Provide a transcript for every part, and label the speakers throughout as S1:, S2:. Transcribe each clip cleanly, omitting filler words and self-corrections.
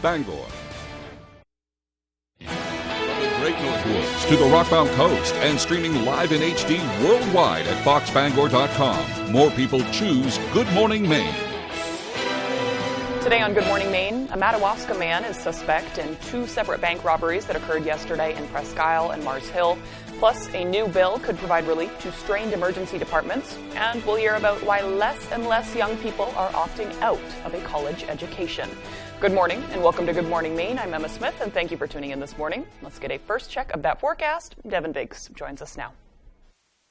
S1: Bangor. From the Great Northwoods to the Rockbound Coast and streaming live in HD worldwide at foxbangor.com. More people choose Good Morning Maine.
S2: Today on Good Morning Maine, a Madawaska man is suspect in two separate bank robberies that occurred yesterday in Presque Isle and Mars Hill. Plus, a new bill could provide relief to strained emergency departments. And we'll hear about why less and less young people are opting out of a college education. Good morning and welcome to Good Morning Maine. I'm Emma Smith and thank you for tuning in this morning. Let's get a first check of that forecast. Devin Biggs joins us now.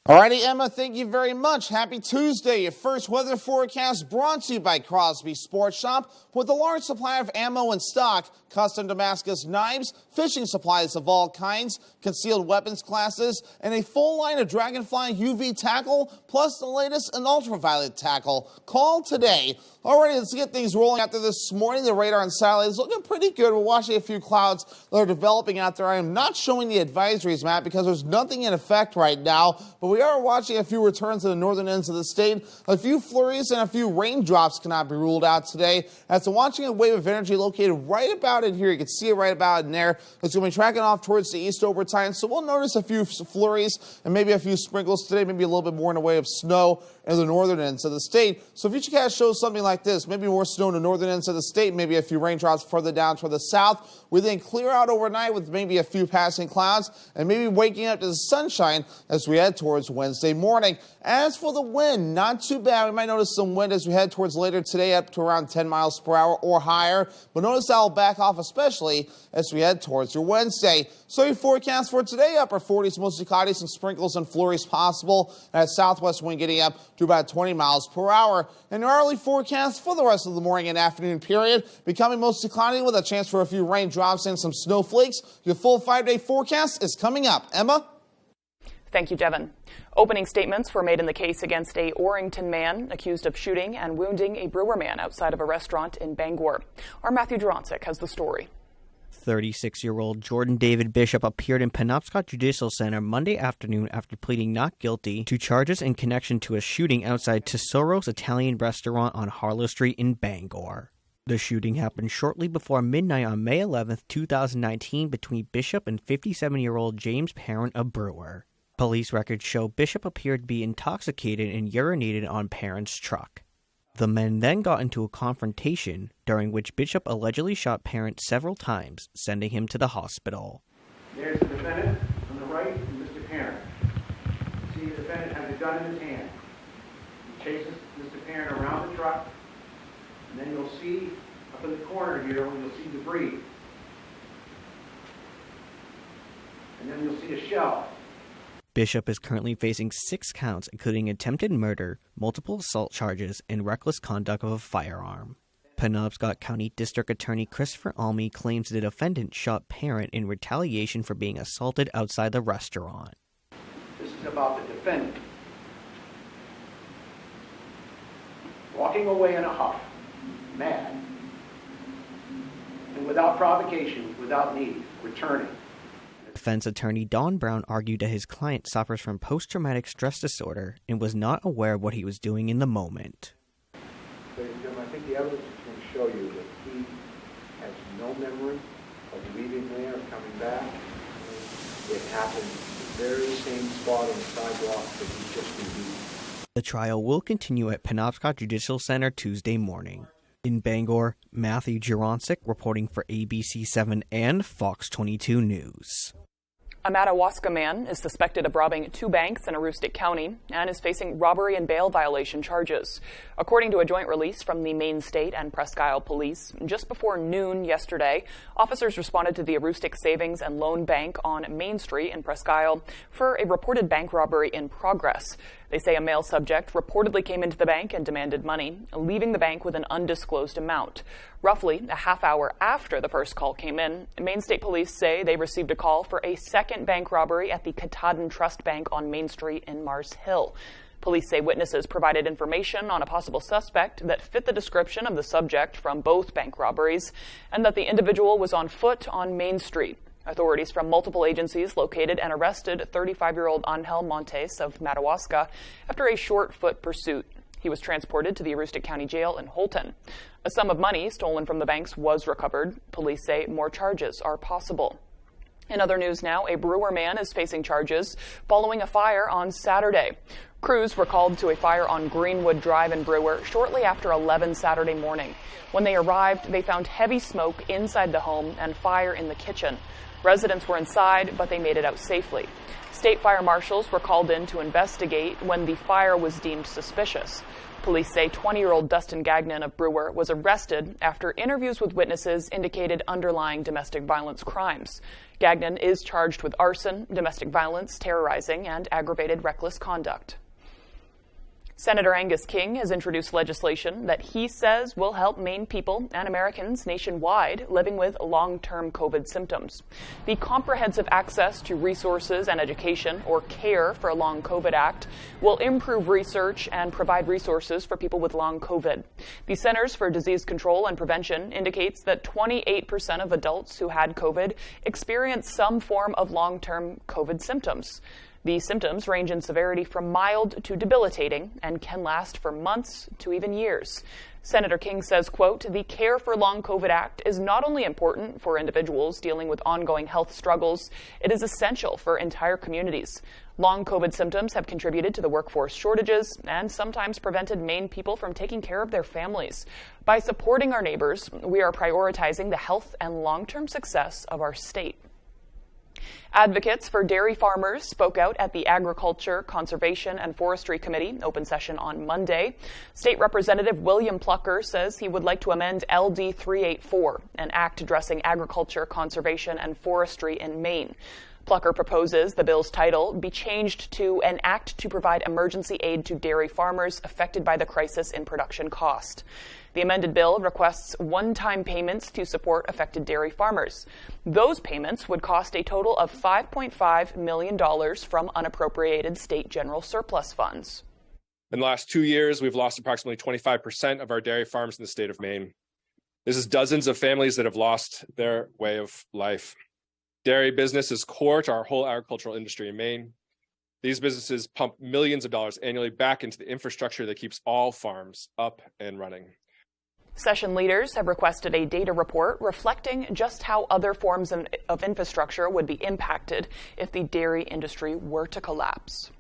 S3: Alrighty, Emma, thank you very much. Happy Tuesday. Your first weather forecast brought to you by Crosby Sports Shop with a large supply of ammo in stock, custom Damascus knives, fishing supplies of all kinds, concealed weapons classes, and a full line of Dragonfly UV tackle, plus the latest in ultraviolet tackle. Call today. Alrighty, let's get things rolling out there this morning. The radar on satellite is looking pretty good. We're watching a few clouds that are developing out there. I am not showing the advisories, Matt, because there's nothing in effect right now, but we are watching a few returns to the northern ends of the state. A few flurries and a few raindrops cannot be ruled out today. As I'm watching a wave of energy located right about in here, you can see it right about in there. It's going to be tracking off towards the east over time, so we'll notice a few flurries and maybe a few sprinkles today, maybe a little bit more in the way of snow in the northern ends of the state. So Futurecast shows something like this, maybe more snow in the northern ends of the state, maybe a few raindrops further down toward the south. We then clear out overnight with maybe a few passing clouds and maybe waking up to the sunshine as we head towards Wednesday morning. As for the wind, not too bad. We might notice some wind as we head towards later today up to around 10 miles per hour or higher. But notice that will back off especially as we head towards your Wednesday. So your forecast for today, upper 40s, mostly cloudy, some sprinkles and flurries possible. And a southwest wind getting up to about 20 miles per hour. And your early forecast for the rest of the morning and afternoon period, becoming mostly cloudy with a chance for a few raindrops and some snowflakes. Your full 5-day forecast is coming up. Emma?
S2: Thank you, Devin. Opening statements were made in the case against a Orrington man accused of shooting and wounding a Brewer man outside of a restaurant in Bangor. Our Matthew Durantzik has the story.
S4: 36-year-old Jordan David Bishop appeared in Penobscot Judicial Center Monday afternoon after pleading not guilty to charges in connection to a shooting outside Tesoro's Italian restaurant on Harlow Street in Bangor. The shooting happened shortly before midnight on May 11, 2019 between Bishop and 57-year-old James Parent, a brewer. Police records show Bishop appeared to be intoxicated and urinated on Parent's truck. The men then got into a confrontation, during which Bishop allegedly shot Parent several times, sending him to the hospital.
S5: There's the defendant on the right and Mr. Parent. You see the defendant has a gun in his hand. He chases Mr. Parent around the truck, and then you'll see up in the corner here, you'll see debris. And then you'll see a shell.
S4: Bishop is currently facing 6 counts, including attempted murder, multiple assault charges, and reckless conduct of a firearm. Penobscot County District Attorney Christopher Almy claims the defendant shot Parent in retaliation for being assaulted outside the restaurant.
S5: This is about the defendant walking away in a huff, mad, and without provocation, without need, returning.
S4: Defense attorney Don Brown argued that his client suffers from post-traumatic stress disorder and was not aware of what he was doing in the moment.
S6: Ladies and gentlemen, I think the evidence is going to show you that he has no memory of leaving there and coming back. It happened at the very same spot on the sidewalk that he just reviewed.
S4: The trial will continue at Penobscot Judicial Center Tuesday morning. In Bangor, Matthew Durantzik reporting for ABC7 and Fox 22 News.
S2: A Madawaska man is suspected of robbing 2 banks in Aroostook County and is facing robbery and bail violation charges. According to a joint release from the Maine State and Presque Isle Police, just before noon yesterday, officers responded to the Aroostook Savings and Loan Bank on Main Street in Presque Isle for a reported bank robbery in progress. They say a male subject reportedly came into the bank and demanded money, leaving the bank with an undisclosed amount. Roughly a half hour after the first call came in, Maine State Police say they received a call for a second bank robbery at the Katahdin Trust Bank on Main Street in Mars Hill. Police say witnesses provided information on a possible suspect that fit the description of the subject from both bank robberies, and that the individual was on foot on Main Street. Authorities from multiple agencies located and arrested 35-year-old Angel Montes of Madawaska after a short foot pursuit. He was transported to the Aroostook County Jail in Holton. A sum of money stolen from the banks was recovered. Police say more charges are possible. In other news now, a Brewer man is facing charges following a fire on Saturday. Crews were called to a fire on Greenwood Drive in Brewer shortly after 11 Saturday morning. When they arrived, they found heavy smoke inside the home and fire in the kitchen. Residents were inside, but they made it out safely. State fire marshals were called in to investigate when the fire was deemed suspicious. Police say 20-year-old Dustin Gagnon of Brewer was arrested after interviews with witnesses indicated underlying domestic violence crimes. Gagnon is charged with arson, domestic violence, terrorizing, and aggravated reckless conduct. Senator Angus King has introduced legislation that he says will help Maine people and Americans nationwide living with long-term COVID symptoms. The Comprehensive Access to Resources and Education, or CARE for Long COVID Act, will improve research and provide resources for people with long COVID. The Centers for Disease Control and Prevention indicates that 28% of adults who had COVID experienced some form of long-term COVID symptoms. The symptoms range in severity from mild to debilitating and can last for months to even years. Senator King says, quote, "The CARE for Long COVID Act is not only important for individuals dealing with ongoing health struggles, it is essential for entire communities. Long COVID symptoms have contributed to the workforce shortages and sometimes prevented Maine people from taking care of their families. By supporting our neighbors, we are prioritizing the health and long-term success of our state." Advocates for dairy farmers spoke out at the Agriculture, Conservation, and Forestry Committee open session on Monday. State Representative William Plucker says he would like to amend LD 384, an act addressing agriculture, conservation, and forestry in Maine. Plucker proposes the bill's title be changed to an act to provide emergency aid to dairy farmers affected by the crisis in production cost. The amended bill requests one-time payments to support affected dairy farmers. Those payments would cost a total of $5.5 million from unappropriated state general surplus funds.
S7: In the last 2 years, we've lost approximately 25% of our dairy farms in the state of Maine. This is dozens of families that have lost their way of life. Dairy business is core to our whole agricultural industry in Maine. These businesses pump millions of dollars annually back into the infrastructure that keeps all farms up and running.
S2: Session leaders have requested a data report reflecting just how other forms of infrastructure would be impacted if the dairy industry were to collapse.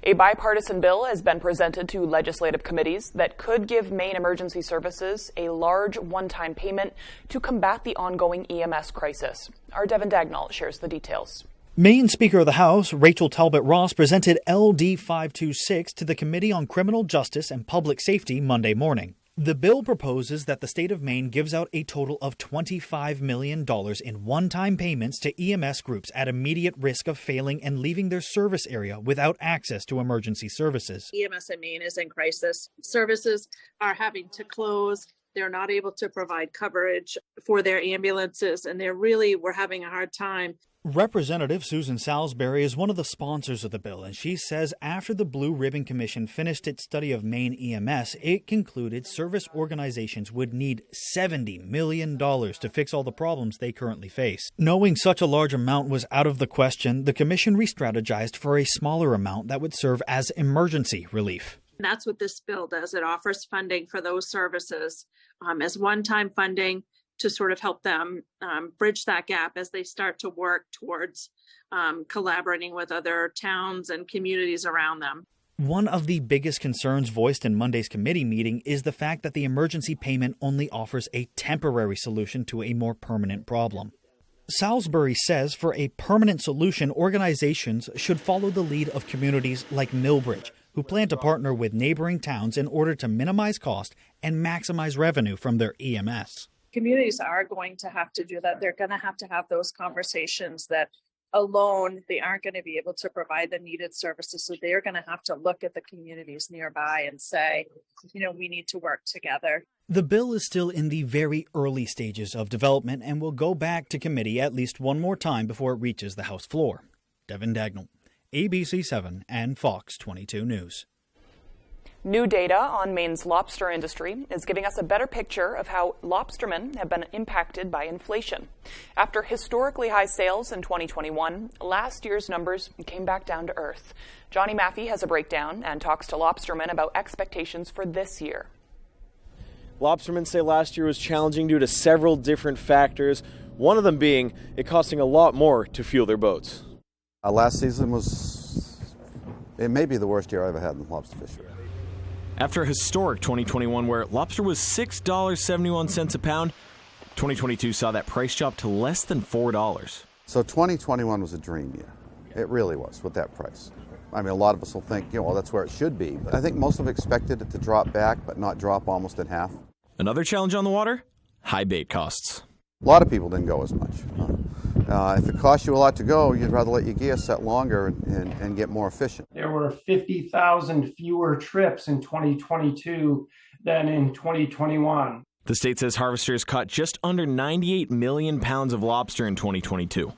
S2: A bipartisan bill has been presented to legislative committees that could give Maine Emergency Services a large one-time payment to combat the ongoing EMS crisis. Our Devin Dagnall shares the details.
S8: Maine Speaker of the House, Rachel Talbot Ross, presented LD 526 to the Committee on Criminal Justice and Public Safety Monday morning. The bill proposes that the state of Maine gives out a total of $25 million in one-time payments to EMS groups at immediate risk of failing and leaving their service area without access to emergency services.
S9: EMS in Maine is in crisis. Services are having to close. They're not able to provide coverage for their ambulances, and we're having a hard time.
S8: Representative Susan Salisbury is one of the sponsors of the bill, and she says after the Blue Ribbon Commission finished its study of Maine EMS, it concluded service organizations would need $70 million to fix all the problems they currently face. Knowing such a large amount was out of the question, the commission re-strategized for a smaller amount that would serve as emergency relief.
S9: That's what this bill does. It offers funding for those services as one-time funding to sort of help them bridge that gap as they start to work towards collaborating with other towns and communities around them.
S8: One of the biggest concerns voiced in Monday's committee meeting is the fact that the emergency payment only offers a temporary solution to a more permanent problem. Salisbury says for a permanent solution, organizations should follow the lead of communities like Millbridge, who plan to partner with neighboring towns in order to minimize cost and maximize revenue from their EMS.
S9: Communities are going to have to do that. They're going to have those conversations that alone they aren't going to be able to provide the needed services. So they're going to have to look at the communities nearby and say, we need to work together.
S8: The bill is still in the very early stages of development and will go back to committee at least one more time before it reaches the House floor. Devin Dagnall, ABC 7 and Fox 22 News.
S2: New data on Maine's lobster industry is giving us a better picture of how lobstermen have been impacted by inflation. After historically high sales in 2021, last year's numbers came back down to earth. Johnny Maffey has a breakdown and talks to lobstermen about expectations for this year.
S10: Lobstermen say last year was challenging due to several different factors, one of them being it costing a lot more to fuel their boats.
S11: Last season it may be the worst year I ever had in lobster fishery.
S10: After a historic 2021 where lobster was $6.71 a pound, 2022 saw that price drop to less than $4.
S11: So 2021 was a dream year. It really was with that price. I mean, a lot of us will think, well, that's where it should be. But I think most have expected it to drop back, but not drop almost in half.
S10: Another challenge on the water? High bait costs.
S11: A lot of people didn't go as much. If it costs you a lot to go, you'd rather let your gear set longer and get more efficient.
S12: There were 50,000 fewer trips in 2022 than in 2021.
S10: The state says harvesters caught just under 98 million pounds of lobster in 2022.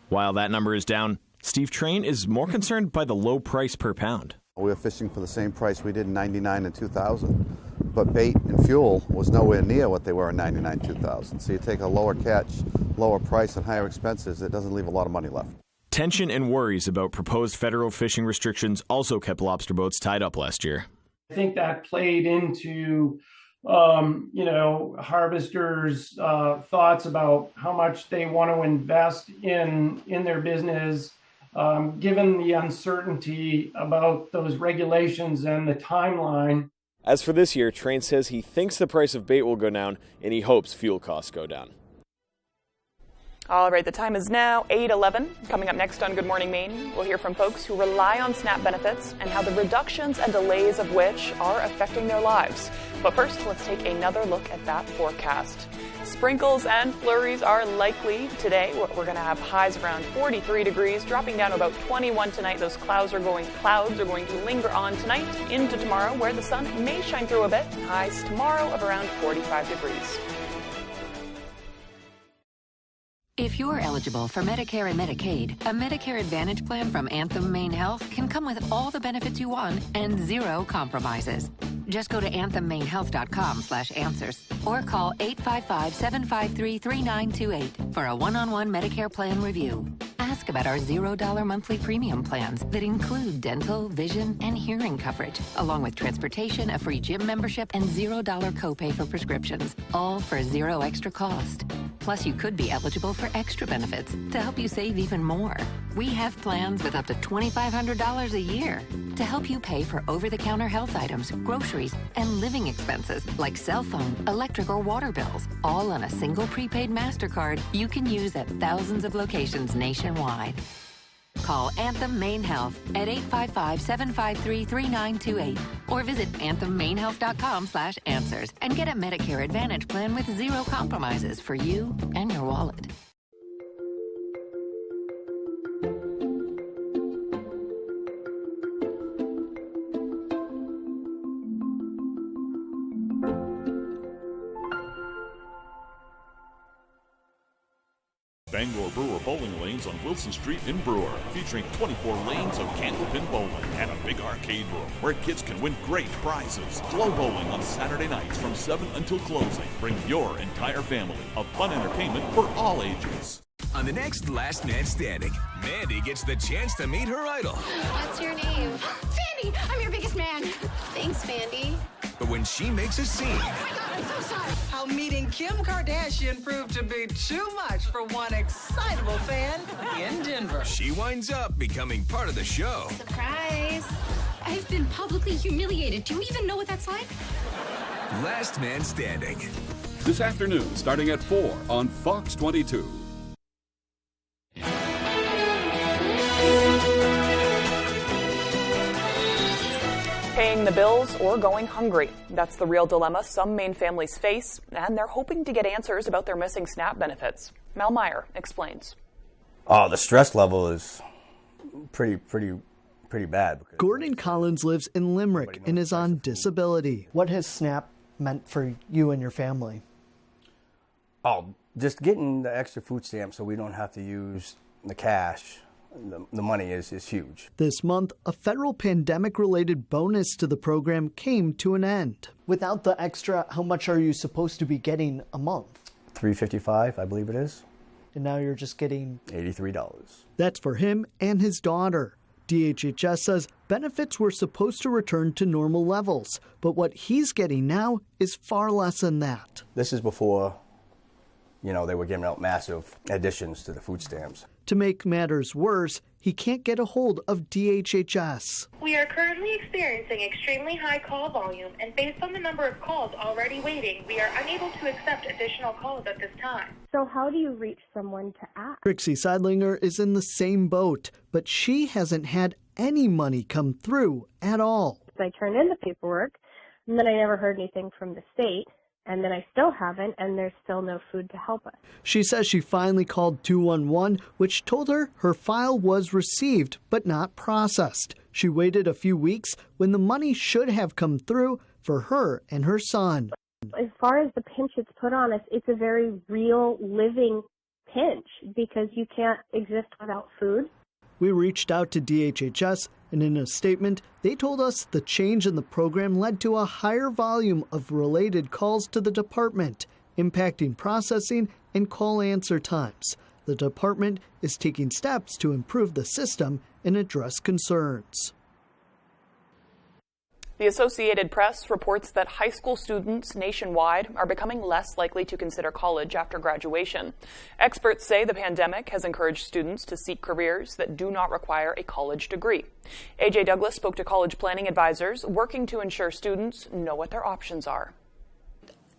S10: While that number is down, Steve Train is more concerned by the low price per pound.
S11: We were fishing for the same price we did in 99 and 2000, but bait and fuel was nowhere near what they were in 99 2000. So you take a lower catch, lower price, and higher expenses, it doesn't leave a lot of money left.
S10: Tension and worries about proposed federal fishing restrictions also kept lobster boats tied up last year.
S12: I think that played into harvesters' thoughts about how much they want to invest in their business, given the uncertainty about those regulations and the timeline.
S10: As for this year, Train says he thinks the price of bait will go down and he hopes fuel costs go down.
S2: All right, the time is now 8:11. Coming up next on Good Morning Maine, we'll hear from folks who rely on SNAP benefits and how the reductions and delays of which are affecting their lives. But first, let's take another look at that forecast. Sprinkles and flurries are likely today. We're going to have highs around 43 degrees, dropping down to about 21 tonight. Those clouds are going to linger on tonight into tomorrow, where the sun may shine through a bit. Highs tomorrow of around 45 degrees.
S13: If you're eligible for Medicare and Medicaid, a Medicare Advantage plan from Anthem Maine Health can come with all the benefits you want and zero compromises. Just go to anthemmainehealth.com/answers or call 855-753-3928 for a one-on-one Medicare plan review. Ask about our $0 monthly premium plans that include dental, vision, and hearing coverage, along with transportation, a free gym membership, and $0 copay for prescriptions, all for zero extra cost. Plus, you could be eligible for extra benefits to help you save even more. We have plans with up to $2,500 a year to help you pay for over-the-counter health items, groceries, and living expenses like cell phone, electric, or water bills, all on a single prepaid MasterCard you can use at thousands of locations nationwide. Call Anthem Maine Health at 855-753-3928 or visit anthemmainehealth.com/answers and get a Medicare Advantage plan with zero compromises for you and your wallet.
S1: Bangor Brewer bowling lanes on Wilson Street in Brewer, featuring 24 lanes of candlepin bowling and a big arcade room where kids can win great prizes. Glow bowling on Saturday nights from 7 until closing. Bring your entire family of fun entertainment for all ages.
S14: On the next Last Man Standing, Mandy gets the chance to meet her idol.
S15: What's your name? Fandy! I'm your biggest man. Thanks, Fandy.
S14: But when she makes a scene...
S15: Oh my God, I'm so sorry.
S16: How meeting Kim Kardashian proved to be too much for one excitable fan in Denver.
S14: She winds up becoming part of the show.
S15: Surprise! I've been publicly humiliated. Do you even know what that's like?
S14: Last Man Standing.
S1: This afternoon, starting at 4 on Fox 22.
S2: Paying the bills or going hungry. That's the real dilemma some Maine families face, and they're hoping to get answers about their missing SNAP benefits. Mel Meyer explains.
S17: Oh, the stress level is pretty bad.
S18: Gordon Collins lives in Limerick and is on disability. What has SNAP meant for you and your family?
S17: Oh, just getting the extra food stamps so we don't have to use the cash the money is huge.
S18: This month, a federal pandemic-related bonus to the program came to an end. Without the extra, how much are you supposed to be getting a month?
S17: $355, I believe it is.
S18: And now you're just getting
S17: $83.
S18: That's for him and his daughter. DHHS says benefits were supposed to return to normal levels, but what he's getting now is far less than that.
S17: This is before, they were giving out massive additions to the food stamps.
S18: To make matters worse, he can't get a hold of DHHS.
S19: We are currently experiencing extremely high call volume, and based on the number of calls already waiting, we are unable to accept additional calls at this time.
S20: So how do you reach someone to ask?
S18: Trixie Seidlinger is in the same boat, but she hasn't had any money come through at all.
S20: I turned in the paperwork, and then I never heard anything from the state. And then I still haven't, and there's still no food to help us.
S18: She says she finally called 211, which told her her file was received but not processed. She waited a few weeks when the money should have come through for her and her son.
S20: As far as the pinch it's put on us, it's a very real, living pinch because you can't exist without food.
S18: We reached out to DHHS, and in a statement, they told us the change in the program led to a higher volume of related calls to the department, impacting processing and call answer times. The department is taking steps to improve the system and address concerns.
S2: The Associated Press reports that high school students nationwide are becoming less likely to consider college after graduation. Experts say the pandemic has encouraged students to seek careers that do not require a college degree. AJ Douglas spoke to college planning advisors working to ensure students know what their options are.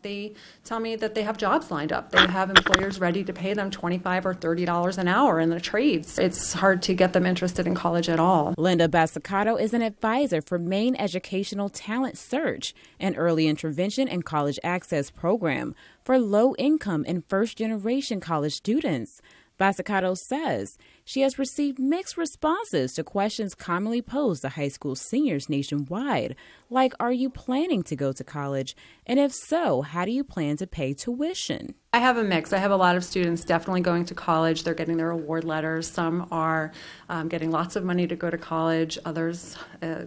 S21: They tell me that they have jobs lined up. They have employers ready to pay them $25 or $30 an hour in the trades. It's hard to get them interested in college at all.
S22: Linda Basicato is an advisor for Maine Educational Talent Search, an early intervention and college access program for low-income and first-generation college students. Basicato says she has received mixed responses to questions commonly posed to high school seniors nationwide, like, are you planning to go to college? And if so, how do you plan to pay tuition?
S21: I have a mix. I have a lot of students definitely going to college. They're getting their award letters. Some are getting lots of money to go to college. Others,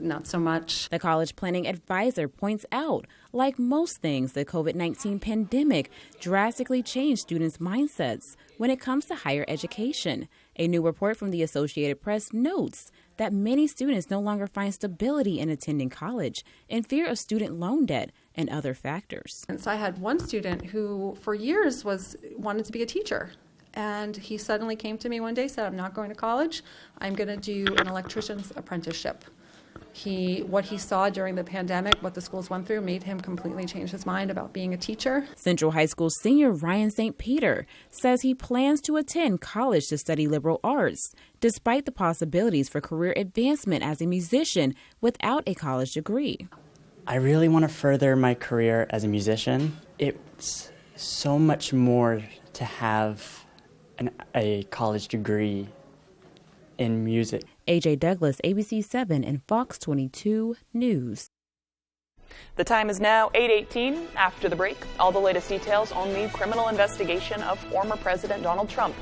S21: not so much.
S22: The college planning advisor points out, like most things, the COVID-19 pandemic drastically changed students' mindsets when it comes to higher education. A new report from the Associated Press notes that many students no longer find stability in attending college in fear of student loan debt and other factors.
S21: And so I had one student who for years wanted to be a teacher. And he suddenly came to me one day, said, I'm not going to college. I'm going to do an electrician's apprenticeship. What he saw during the pandemic, what the schools went through, made him completely change his mind about being a teacher.
S22: Central High School senior Ryan St. Peter says he plans to attend college to study liberal arts, despite the possibilities for career advancement as a musician without a college degree.
S23: I really want to further my career as a musician. It's so much more to have a college degree in music.
S22: AJ Douglas, ABC 7 and Fox 22 News.
S2: The time is now 8:18. After the break, all the latest details on the criminal investigation of former President Donald Trump,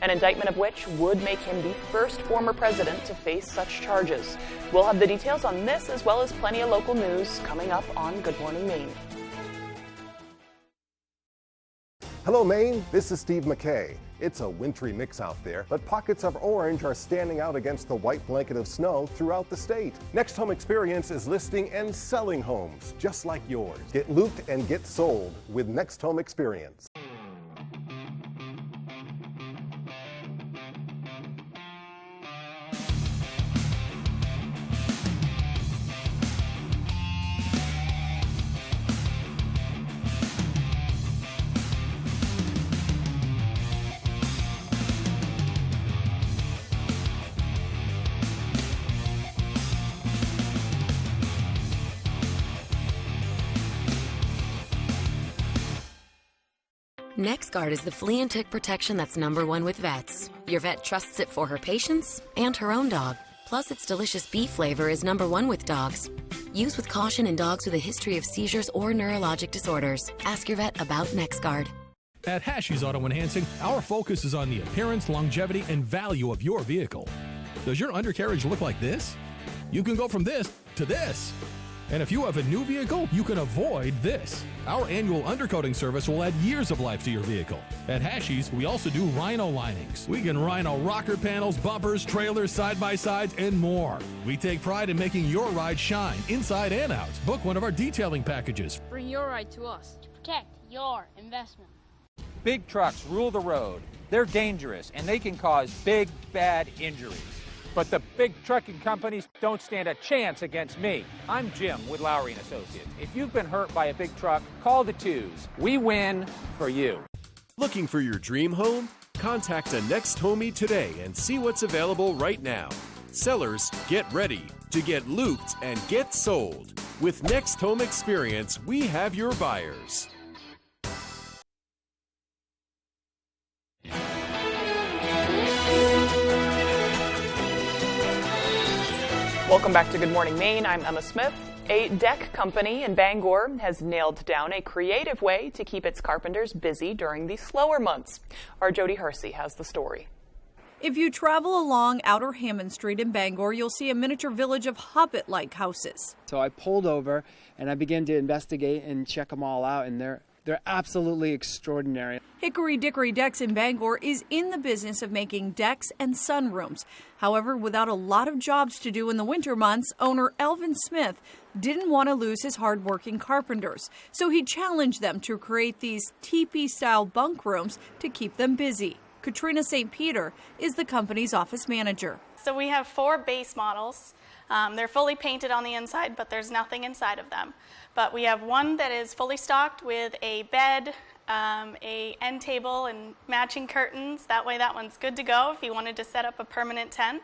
S2: an indictment of which would make him the first former president to face such charges. We'll have the details on this as well as plenty of local news coming up on Good Morning Maine.
S24: Hello, Maine. This is Steve McKay. It's a wintry mix out there, but pockets of orange are standing out against the white blanket of snow throughout the state. Next Home Experience is listing and selling homes just like yours. Get looped and get sold with Next Home Experience.
S25: NexGard is the flea and tick protection that's #1 with vets. Your vet trusts it for her patients and her own dog. Plus, its delicious beef flavor is #1 with dogs. Use with caution in dogs with a history of seizures or neurologic disorders. Ask your vet about NexGard.
S26: At Hashy's Auto Enhancing, our focus is on the appearance, longevity, and value of your vehicle.
S3: Does your undercarriage look like this? You can go from this to this. And if you have a new vehicle, you can avoid this. Our annual undercoating service will add years of life to your vehicle. At Hashies, we also do Rhino linings. We can Rhino rocker panels, bumpers, trailers, side-by-sides, and more. We take pride in making your ride shine inside and out. Book one of our detailing packages.
S4: Bring your ride to us to protect your investment.
S5: Big trucks rule the road. They're dangerous, and they can cause big, bad injuries. But the big trucking companies don't stand a chance against me. I'm Jim with Lowry & Associates. If you've been hurt by a big truck, call the twos. We win for you.
S6: Looking for your dream home? Contact a Next Homie today and see what's available right now. Sellers, get ready to get looped and get sold. With Next Home Experience, we have your buyers.
S2: Welcome back to Good Morning Maine. I'm Emma Smith. A deck company in Bangor has nailed down a creative way to keep its carpenters busy during the slower months. Our Jody Hersey has the story.
S7: If you travel along Outer Hammond Street in Bangor, you'll see a miniature village of hobbit-like houses.
S26: So I pulled over and I began to investigate and check them all out, and they're absolutely extraordinary.
S7: Hickory Dickory Decks in Bangor is in the business of making decks and sunrooms. However, without a lot of jobs to do in the winter months, owner Elvin Smith didn't want to lose his hard-working carpenters. So he challenged them to create these teepee-style bunk rooms to keep them busy. Katrina St. Peter is the company's office manager.
S27: So we have 4 base models. They're fully painted on the inside, but there's nothing inside of them. But we have one that is fully stocked with a bed, a end table, and matching curtains. That way that one's good to go if you wanted to set up a permanent tent.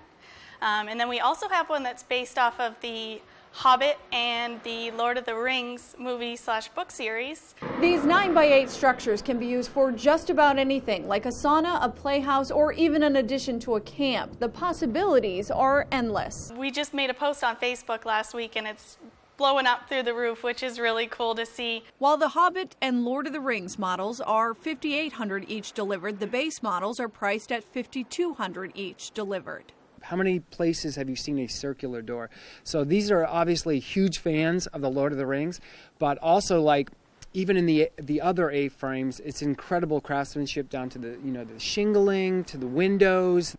S27: And then we also have one that's based off of the Hobbit and the Lord of the Rings movie/book series.
S7: These 9x8 structures can be used for just about anything, like a sauna, a playhouse, or even an addition to a camp. The possibilities are endless.
S27: We just made a post on Facebook last week, and it's blowing up through the roof, which is really cool to see.
S7: While the Hobbit and Lord of the Rings models are $5,800 each delivered, the base models are priced at $5,200 each delivered.
S26: How many places have you seen a circular door? So these are obviously huge fans of the Lord of the Rings, but also, like, even in the other A-frames, it's incredible craftsmanship down to the shingling, to the windows.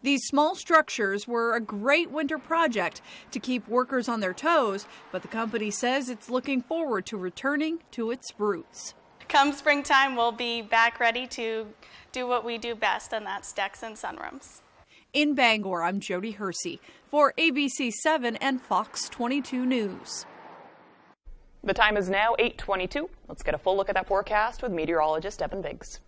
S7: These small structures were a great winter project to keep workers on their toes, but the company says it's looking forward to returning to its roots.
S27: Come springtime, we'll be back ready to do what we do best, and that's decks and sunrooms.
S7: In Bangor, I'm Jody Hersey for ABC 7 and Fox 22 News.
S2: The time is now 8:22. Let's get a full look at that forecast with meteorologist Evan Biggs.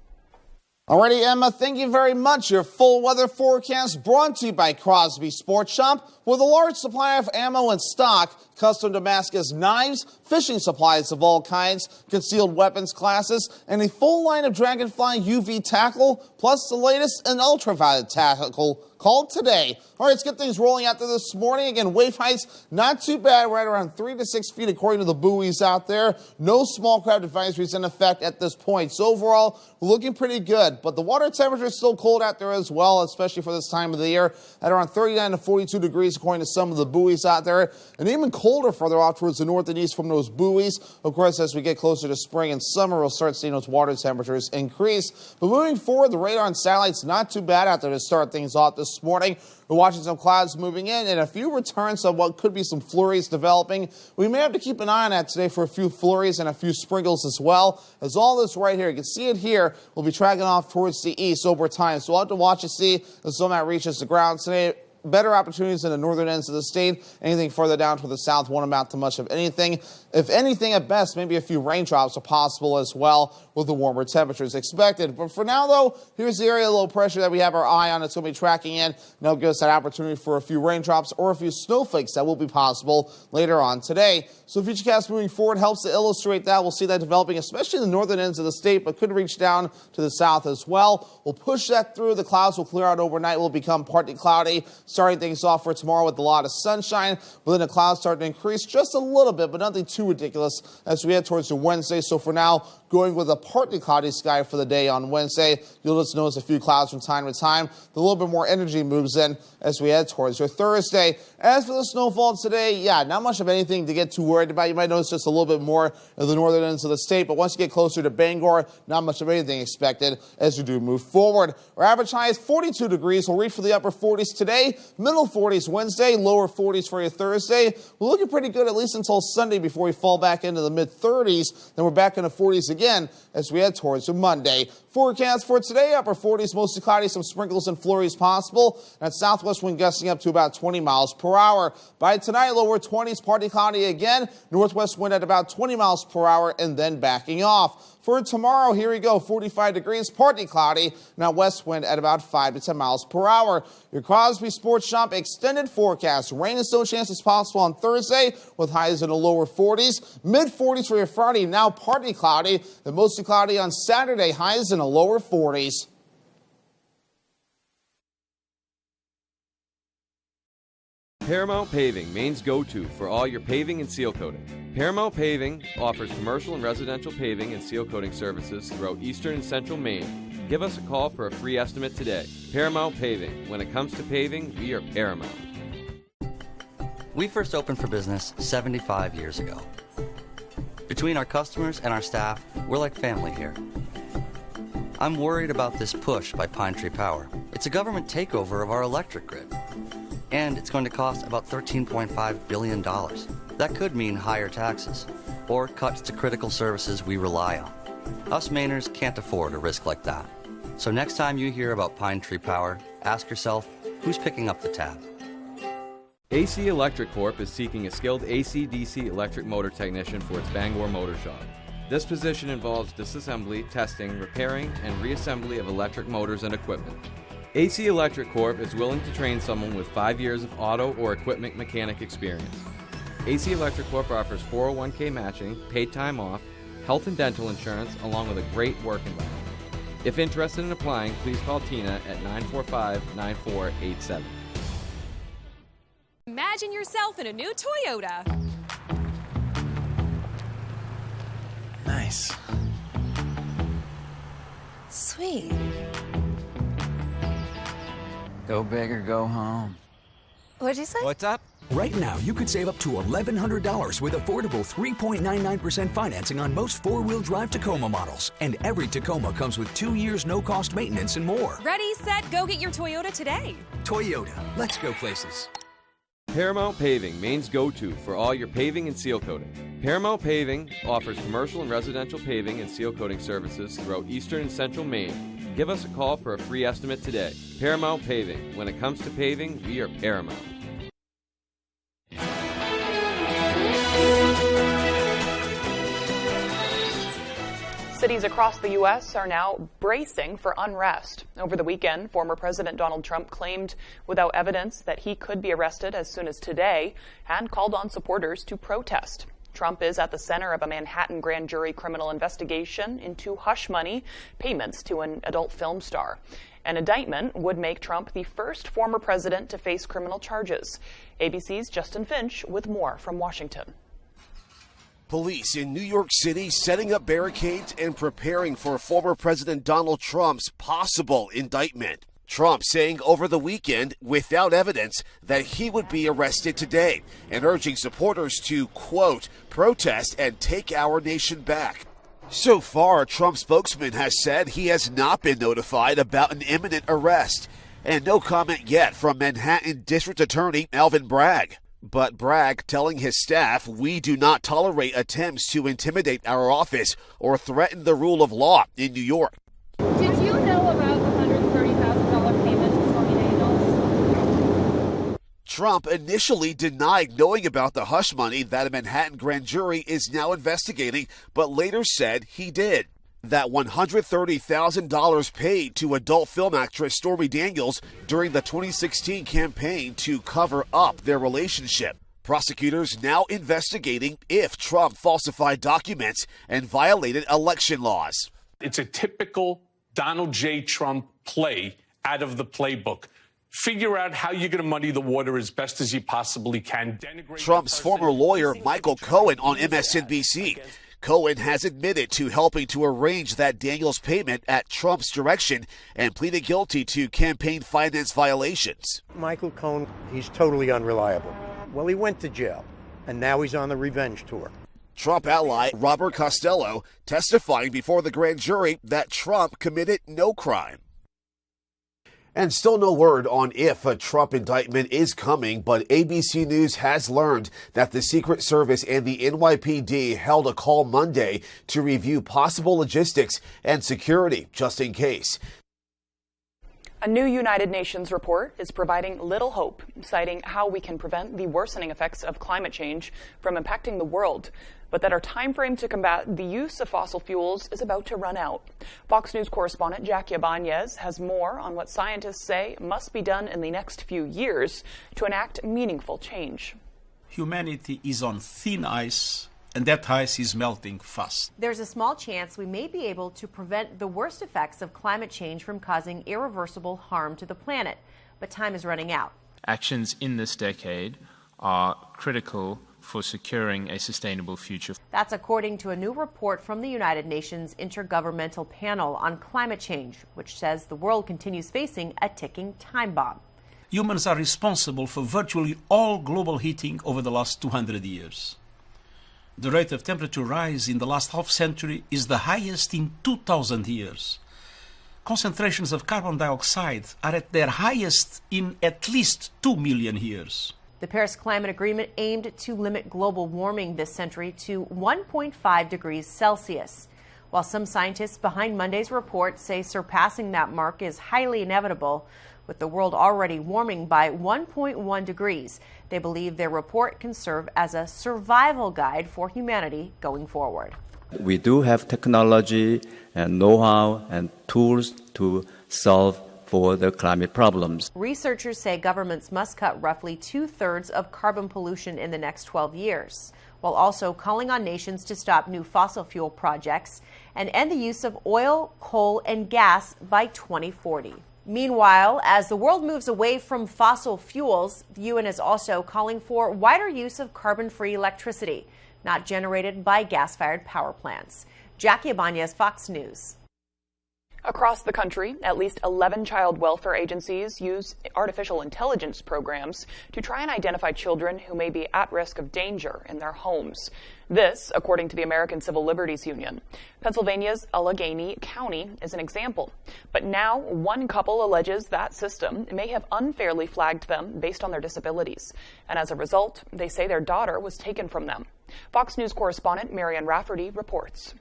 S28: Alrighty, Emma, thank you very much. Your full weather forecast brought to you by Crosby Sports Shop, with a large supply of ammo in stock, custom Damascus knives, fishing supplies of all kinds, concealed weapons classes, and a full line of Dragonfly UV tackle, plus the latest in ultraviolet tackle. Call today. All right, let's get things rolling out there this morning. Again, wave heights not too bad, right around 3 to 6 feet according to the buoys out there. No small craft advisories in effect at this point. So overall, looking pretty good. But the water temperature is still cold out there as well, especially for this time of the year, at around 39 to 42 degrees according to some of the buoys out there. And even colder further off towards the north and east from those buoys. Of course, as we get closer to spring and summer, we'll start seeing those water temperatures increase. But moving forward, the radar and satellites not too bad out there to start things off this morning. We're watching some clouds moving in and a few returns of what could be some flurries developing. We may have to keep an eye on that today for a few flurries and a few sprinkles as well. As all this right here, you can see it here, will be tracking off towards the east over time. So we'll have to watch and see as some of that reaches the ground today. Better opportunities in the northern ends of the state. Anything further down to the south won't amount to much of anything. If anything, at best, maybe a few raindrops are possible as well with the warmer temperatures expected. But for now, though, here's the area of low pressure that we have our eye on. It's going to be tracking in. And it'll give us that opportunity for a few raindrops or a few snowflakes that will be possible later on today. So Futurecast moving forward helps to illustrate that. We'll see that developing, especially in the northern ends of the state, but could reach down to the south as well. We'll push that through. The clouds will clear out overnight. Will become partly cloudy, starting things off for tomorrow with a lot of sunshine. But then the clouds start to increase just a little bit, but nothing too ridiculous as we head towards the Wednesday. So for now, going with a partly cloudy sky for the day on Wednesday. You'll just notice a few clouds from time to time. A little bit more energy moves in as we head towards your Thursday. As for the snowfall today, not much of anything to get too worried about. You might notice just a little bit more in the northern ends of the state, but once you get closer to Bangor, not much of anything expected as you do move forward. Our average high is 42 degrees. We'll reach for the upper 40s today, middle 40s Wednesday, lower 40s for your Thursday. We're looking pretty good at least until Sunday before we fall back into the mid-30s. Then we're back in the 40s again as we head towards Monday. Forecast for today, upper 40s, mostly cloudy, some sprinkles and flurries possible. And southwest wind gusting up to about 20 miles per hour. By tonight, lower 20s, partly cloudy again. Northwest wind at about 20 miles per hour and then backing off. For tomorrow, here we go, 45 degrees, partly cloudy. Now west wind at about 5 to 10 miles per hour. Your Crosby Sports Shop extended forecast. Rain and snow chances possible on Thursday with highs in the lower 40s. Mid-40s for your Friday, now partly cloudy. And mostly cloudy on Saturday, highs in the lower 40s.
S8: Paramount Paving, Maine's go-to for all your paving and seal coating. Paramount Paving offers commercial and residential paving and seal coating services throughout eastern and central Maine. Give us a call for a free estimate today. Paramount Paving. When it comes to paving, we are Paramount.
S9: We first opened for business 75 years ago. Between our customers and our staff, we're like family here. I'm worried about this push by Pine Tree Power. It's a government takeover of our electric grid. And it's going to cost about $13.5 billion. That could mean higher taxes or cuts to critical services we rely on. Us Mainers can't afford a risk like that. So next time you hear about Pine Tree Power, ask yourself, who's picking up the tab?
S8: AC Electric Corp is seeking a skilled AC/DC electric motor technician for its Bangor Motor Shop. This position involves disassembly, testing, repairing, and reassembly of electric motors and equipment. AC Electric Corp is willing to train someone with 5 years of auto or equipment mechanic experience. AC Electric Corp offers 401k matching, paid time off, health and dental insurance, along with a great work environment. If interested in applying, please call Tina at 945-9487.
S10: Imagine yourself in a new Toyota.
S11: Nice.
S10: Sweet.
S11: Go big or go home.
S10: What'd you say?
S11: What's up?
S12: Right now, you could save up to $1,100 with affordable 3.99% financing on most four-wheel drive Tacoma models. And every Tacoma comes with 2 years no-cost maintenance and more.
S10: Ready, set, go get your Toyota today.
S12: Toyota, let's go places.
S8: Paramount Paving, Maine's go-to for all your paving and seal coating. Paramount Paving offers commercial and residential paving and seal coating services throughout eastern and central Maine. Give us a call for a free estimate today. Paramount Paving. When it comes to paving, we are Paramount.
S2: Cities across the U.S. are now bracing for unrest. Over the weekend, former President Donald Trump claimed without evidence that he could be arrested as soon as today and called on supporters to protest. Trump is at the center of a Manhattan grand jury criminal investigation into hush money payments to an adult film star. An indictment would make Trump the first former president to face criminal charges. ABC's Justin Finch with more from Washington.
S13: Police in New York City setting up barricades and preparing for former President Donald Trump's possible indictment. Trump saying over the weekend, without evidence, that he would be arrested today and urging supporters to, quote, protest and take our nation back. So far, Trump's spokesman has said he has not been notified about an imminent arrest, and no comment yet from Manhattan District Attorney Alvin Bragg. But Bragg telling his staff, we do not tolerate attempts to intimidate our office or threaten the rule of law in New York.
S10: Did you know about the $130,000 payment to Stormy Daniels?
S13: Trump initially denied knowing about the hush money that a Manhattan grand jury is now investigating, but later said he did. That $130,000 paid to adult film actress Stormy Daniels during the 2016 campaign to cover up their relationship. Prosecutors now investigating if Trump falsified documents and violated election laws.
S15: It's a typical Donald J. Trump play out of the playbook. Figure out how you're going to muddy the water as best as you possibly can.
S13: Trump's former lawyer, Michael Cohen, on MSNBC, Cohen has admitted to helping to arrange that Daniels payment at Trump's direction and pleaded guilty to campaign finance violations.
S1: Michael Cohen, he's totally unreliable. Well, he went to jail, and now he's on the revenge tour.
S13: Trump ally Robert Costello testifying before the grand jury that Trump committed no crime. And still no word on if a Trump indictment is coming, but ABC News has learned that the Secret Service and the NYPD held a call Monday to review possible logistics and security just in case.
S2: A new United Nations report is providing little hope, citing how we can prevent the worsening effects of climate change from impacting the world, but that our time frame to combat the use of fossil fuels is about to run out. Fox News correspondent Jackie Ibanez has more on what scientists say must be done in the next few years to enact meaningful change.
S14: Humanity is on thin ice, and that ice is melting fast.
S16: There's a small chance we may be able to prevent the worst effects of climate change from causing irreversible harm to the planet, but time is running out.
S17: Actions in this decade are critical for securing a sustainable future.
S16: That's according to a new report from the United Nations Intergovernmental Panel on Climate Change, which says the world continues facing a ticking time bomb.
S14: Humans are responsible for virtually all global heating over the last 200 years. The rate of temperature rise in the last half-century is the highest in 2,000 years. Concentrations of carbon dioxide are at their highest in at least 2 million years.
S16: The Paris Climate Agreement aimed to limit global warming this century to 1.5 degrees Celsius. While some scientists behind Monday's report say surpassing that mark is highly inevitable, with the world already warming by 1.1 degrees, they believe their report can serve as a survival guide for humanity going forward.
S18: We do have technology and know-how and tools to solve for the climate problems.
S16: Researchers say governments must cut roughly 2/3 of carbon pollution in the next 12 years, while also calling on nations to stop new fossil fuel projects and end the use of oil, coal, and gas by 2040. Meanwhile, as the world moves away from fossil fuels, the UN is also calling for wider use of carbon-free electricity, not generated by gas-fired power plants. Jackie Ibanez, Fox News.
S2: Across the country, at least 11 child welfare agencies use artificial intelligence programs to try and identify children who may be at risk of danger in their homes. This, according to the American Civil Liberties Union. Pennsylvania's Allegheny County is an example. But now, one couple alleges that system may have unfairly flagged them based on their disabilities. And as a result, they say their daughter was taken from them. Fox News correspondent Marianne Rafferty reports.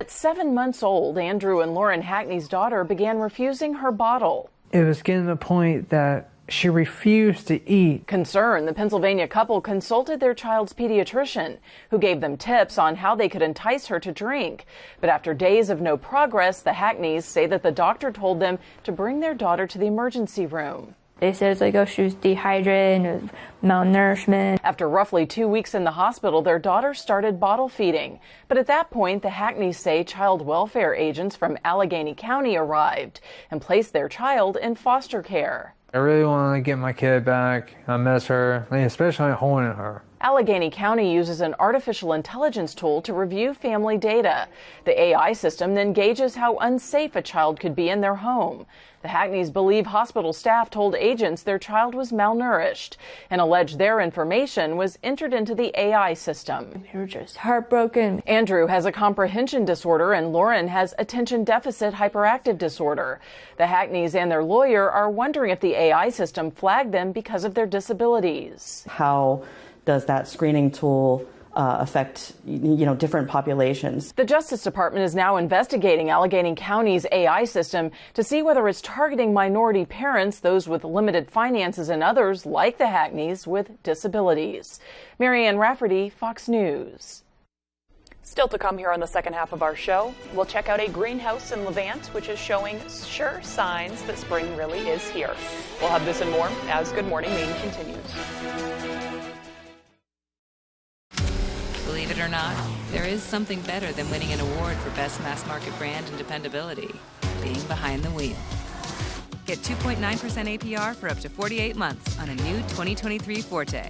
S19: At 7 months old, Andrew and Lauren Hackney's daughter began refusing her bottle.
S20: It was getting to the point that she refused to eat.
S19: Concerned, the Pennsylvania couple consulted their child's pediatrician, who gave them tips on how they could entice her to drink. But after days of no progress, the Hackneys say that the doctor told them to bring their daughter to the emergency room.
S21: They said she was dehydrated and malnourishment.
S19: After roughly 2 weeks in the hospital, their daughter started bottle feeding. But at that point, the Hackneys say child welfare agents from Allegheny County arrived and placed their child in foster care.
S20: I really want to get my kid back. I miss her, especially holding her.
S19: Allegheny County uses an artificial intelligence tool to review family data. The AI system then gauges how unsafe a child could be in their home. The Hackneys believe hospital staff told agents their child was malnourished and allege their information was entered into the AI system.
S21: They were just heartbroken.
S19: Andrew has a comprehension disorder and Lauren has attention deficit hyperactive disorder. The Hackneys and their lawyer are wondering if the AI system flagged them because of their disabilities.
S29: How does that screening tool affect different populations?
S19: The Justice Department is now investigating Allegheny County's AI system to see whether it's targeting minority parents, those with limited finances, and others like the Hackneys with disabilities. Marianne Rafferty, Fox News.
S2: Still to come here on the second half of our show, we'll check out a greenhouse in Levant, which is showing sure signs that spring really is here. We'll have this and more as Good Morning Maine continues.
S30: Believe it or not, there is something better than winning an award for Best Mass Market Brand and Dependability. Being behind the wheel. Get 2.9% APR for up to 48 months on a new 2023 Forte.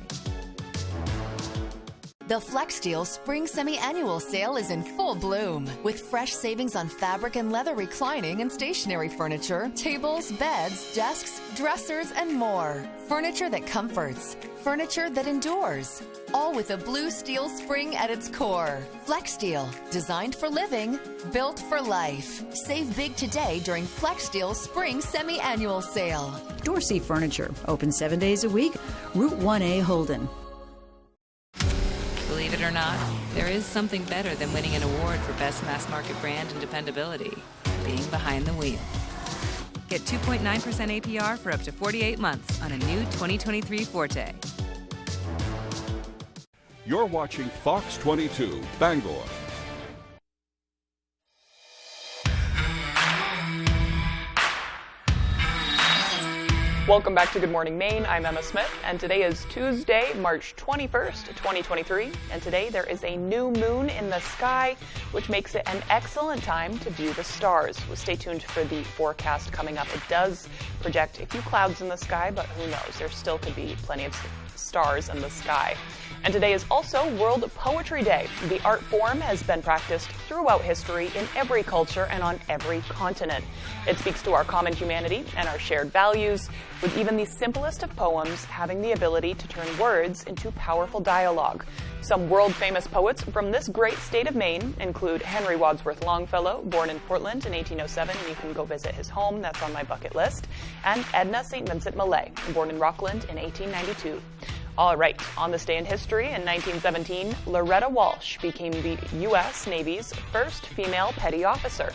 S3: The FlexSteel Spring Semi-Annual Sale is in full bloom with fresh savings on fabric and leather reclining and stationary furniture, tables, beds, desks, dressers, and more. Furniture that comforts, furniture that endures, all with a blue steel spring at its core. FlexSteel, designed for living, built for life. Save big today during FlexSteel Spring Semi-Annual Sale.
S4: Dorsey Furniture, open 7 days a week, Route 1A Holden.
S30: Believe it or not, there is something better than winning an award for Best Mass Market Brand and Dependability. Being behind the wheel. Get 2.9% APR for up to 48 months on a new 2023 Forte.
S5: You're watching Fox 22, Bangor.
S2: Welcome back to Good Morning Maine. I'm Emma Smith, and today is Tuesday, March 21st, 2023. And today there is a new moon in the sky, which makes it an excellent time to view the stars. Well, stay tuned for the forecast coming up. It does project a few clouds in the sky, but who knows? There still could be plenty of stars in the sky. And today is also World Poetry Day. The art form has been practiced throughout history in every culture and on every continent. It speaks to our common humanity and our shared values, with even the simplest of poems having the ability to turn words into powerful dialogue. Some world-famous poets from this great state of Maine include Henry Wadsworth Longfellow, born in Portland in 1807, and you can go visit his home, that's on my bucket list, and Edna St. Vincent Millay, born in Rockland in 1892. All right, on this day in history, in 1917, Loretta Walsh became the U.S. Navy's first female petty officer.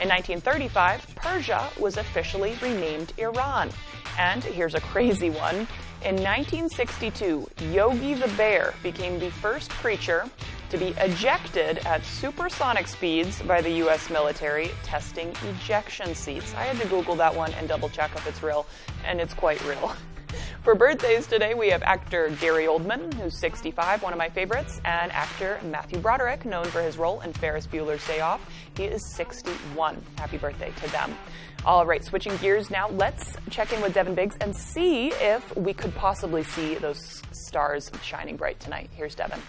S2: In 1935, Persia was officially renamed Iran. And here's a crazy one. In 1962, Yogi the Bear became the first creature to be ejected at supersonic speeds by the U.S. military testing ejection seats. I had to Google that one and double check if it's real, and it's quite real. For birthdays today, we have actor Gary Oldman, who's 65, one of my favorites, and actor Matthew Broderick, known for his role in Ferris Bueller's Day Off. He is 61. Happy birthday to them. All right, switching gears now, let's check in with Devin Biggs and see if we could possibly see those stars shining bright tonight. Here's Devin.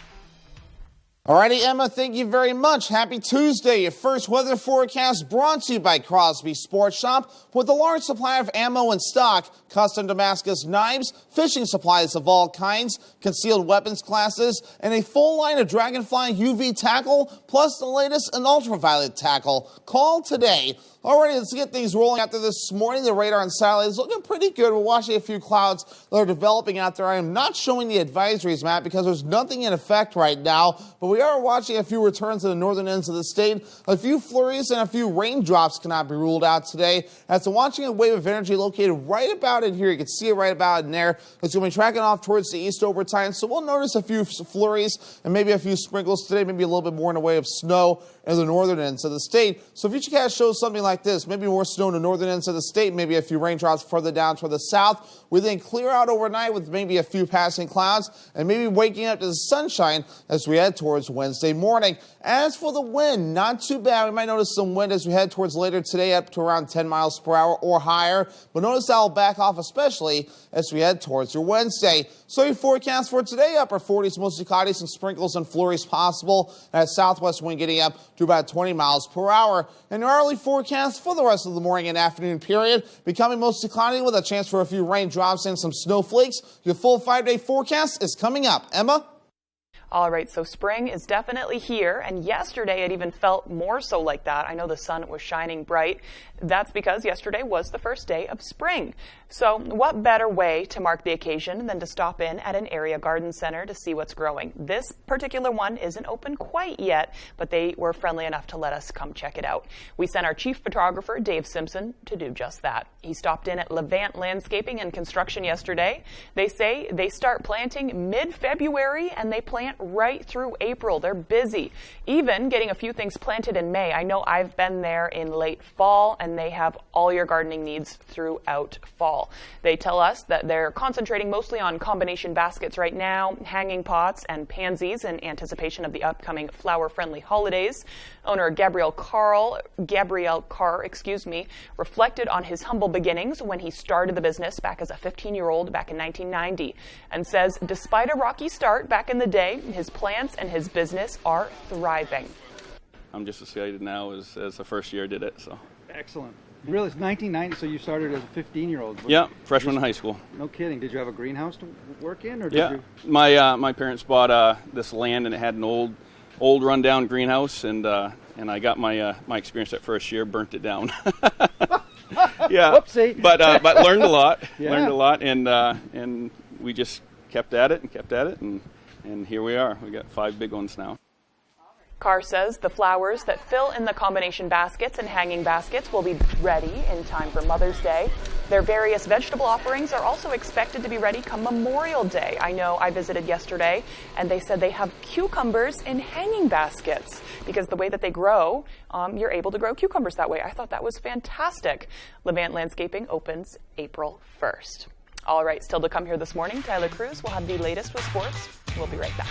S28: Alrighty, Emma, thank you very much. Happy Tuesday. Your first weather forecast brought to you by Crosby Sports Shop with a large supply of ammo in stock, custom Damascus knives, fishing supplies of all kinds, concealed weapons classes, and a full line of Dragonfly UV tackle, plus the latest in ultraviolet tackle. Call today. Alrighty, let's get things rolling out there this morning. The radar on satellite is looking pretty good. We're watching a few clouds that are developing out there. I am not showing the advisories map because there's nothing in effect right now, but we are watching a few returns to the northern ends of the state. A few flurries and a few raindrops cannot be ruled out today. As I'm watching a wave of energy located right about in here, you can see it right about in there. It's going to be tracking off towards the east over time, so we'll notice a few flurries and maybe a few sprinkles today, maybe a little bit more in the way of snow in the northern ends of the state. So Futurecast shows something like this, maybe more snow in the northern ends of the state, maybe a few raindrops further down toward the south. We then clear out overnight with maybe a few passing clouds and maybe waking up to the sunshine as we head towards Wednesday morning. As for the wind, not too bad. We might notice some wind as we head towards later today up to around 10 miles per hour or higher. But notice that will back off especially as we head towards your Wednesday. So your forecast for today, upper 40s, mostly cloudy, some sprinkles and flurries possible. That southwest wind getting up to about 20 miles per hour. And your early forecast for the rest of the morning and afternoon period, becoming mostly cloudy with a chance for a few raindrops and some snowflakes. Your full 5-day forecast is coming up. Emma?
S2: All right, so spring is definitely here, and yesterday it even felt more so like that. I know the sun was shining bright. That's because yesterday was the first day of spring. So what better way to mark the occasion than to stop in at an area garden center to see what's growing? This particular one isn't open quite yet, but they were friendly enough to let us come check it out. We sent our chief photographer, Dave Simpson, to do just that. He stopped in at Levant Landscaping and Construction yesterday. They say they start planting mid-February and they plant right through April. They're busy, even getting a few things planted in May. I know I've been there in late fall, and they have all your gardening needs throughout fall. They tell us that they're concentrating mostly on combination baskets right now, hanging pots and pansies in anticipation of the upcoming flower-friendly holidays. Owner Gabrielle Carr, reflected on his humble beginnings when he started the business back as a 15-year-old back in 1990, and says despite a rocky start back in the day, his plants and his business are thriving.
S6: I'm just excited now as the first year I did it. So
S7: excellent. Really, it's 1990, so you started as a 15-year-old.
S6: Yeah, freshman in high school.
S7: No kidding. Did you have a greenhouse to work in, or did
S6: yeah?
S7: You...
S6: My parents bought this land, and it had an old rundown greenhouse, and I got my experience that first year, burnt it down. Yeah,
S7: whoopsie.
S6: But learned a lot.
S7: Yeah.
S6: Learned a lot, and we just kept at it, and here we are. We got 5 big ones now.
S2: Carr says the flowers that fill in the combination baskets and hanging baskets will be ready in time for Mother's Day. Their various vegetable offerings are also expected to be ready come Memorial Day. I know I visited yesterday, and they said they have cucumbers in hanging baskets because the way that they grow, you're able to grow cucumbers that way. I thought that was fantastic. Levant Landscaping opens April 1st. All right, still to come here this morning, Tyler Cruz will have the latest with sports. We'll be right back.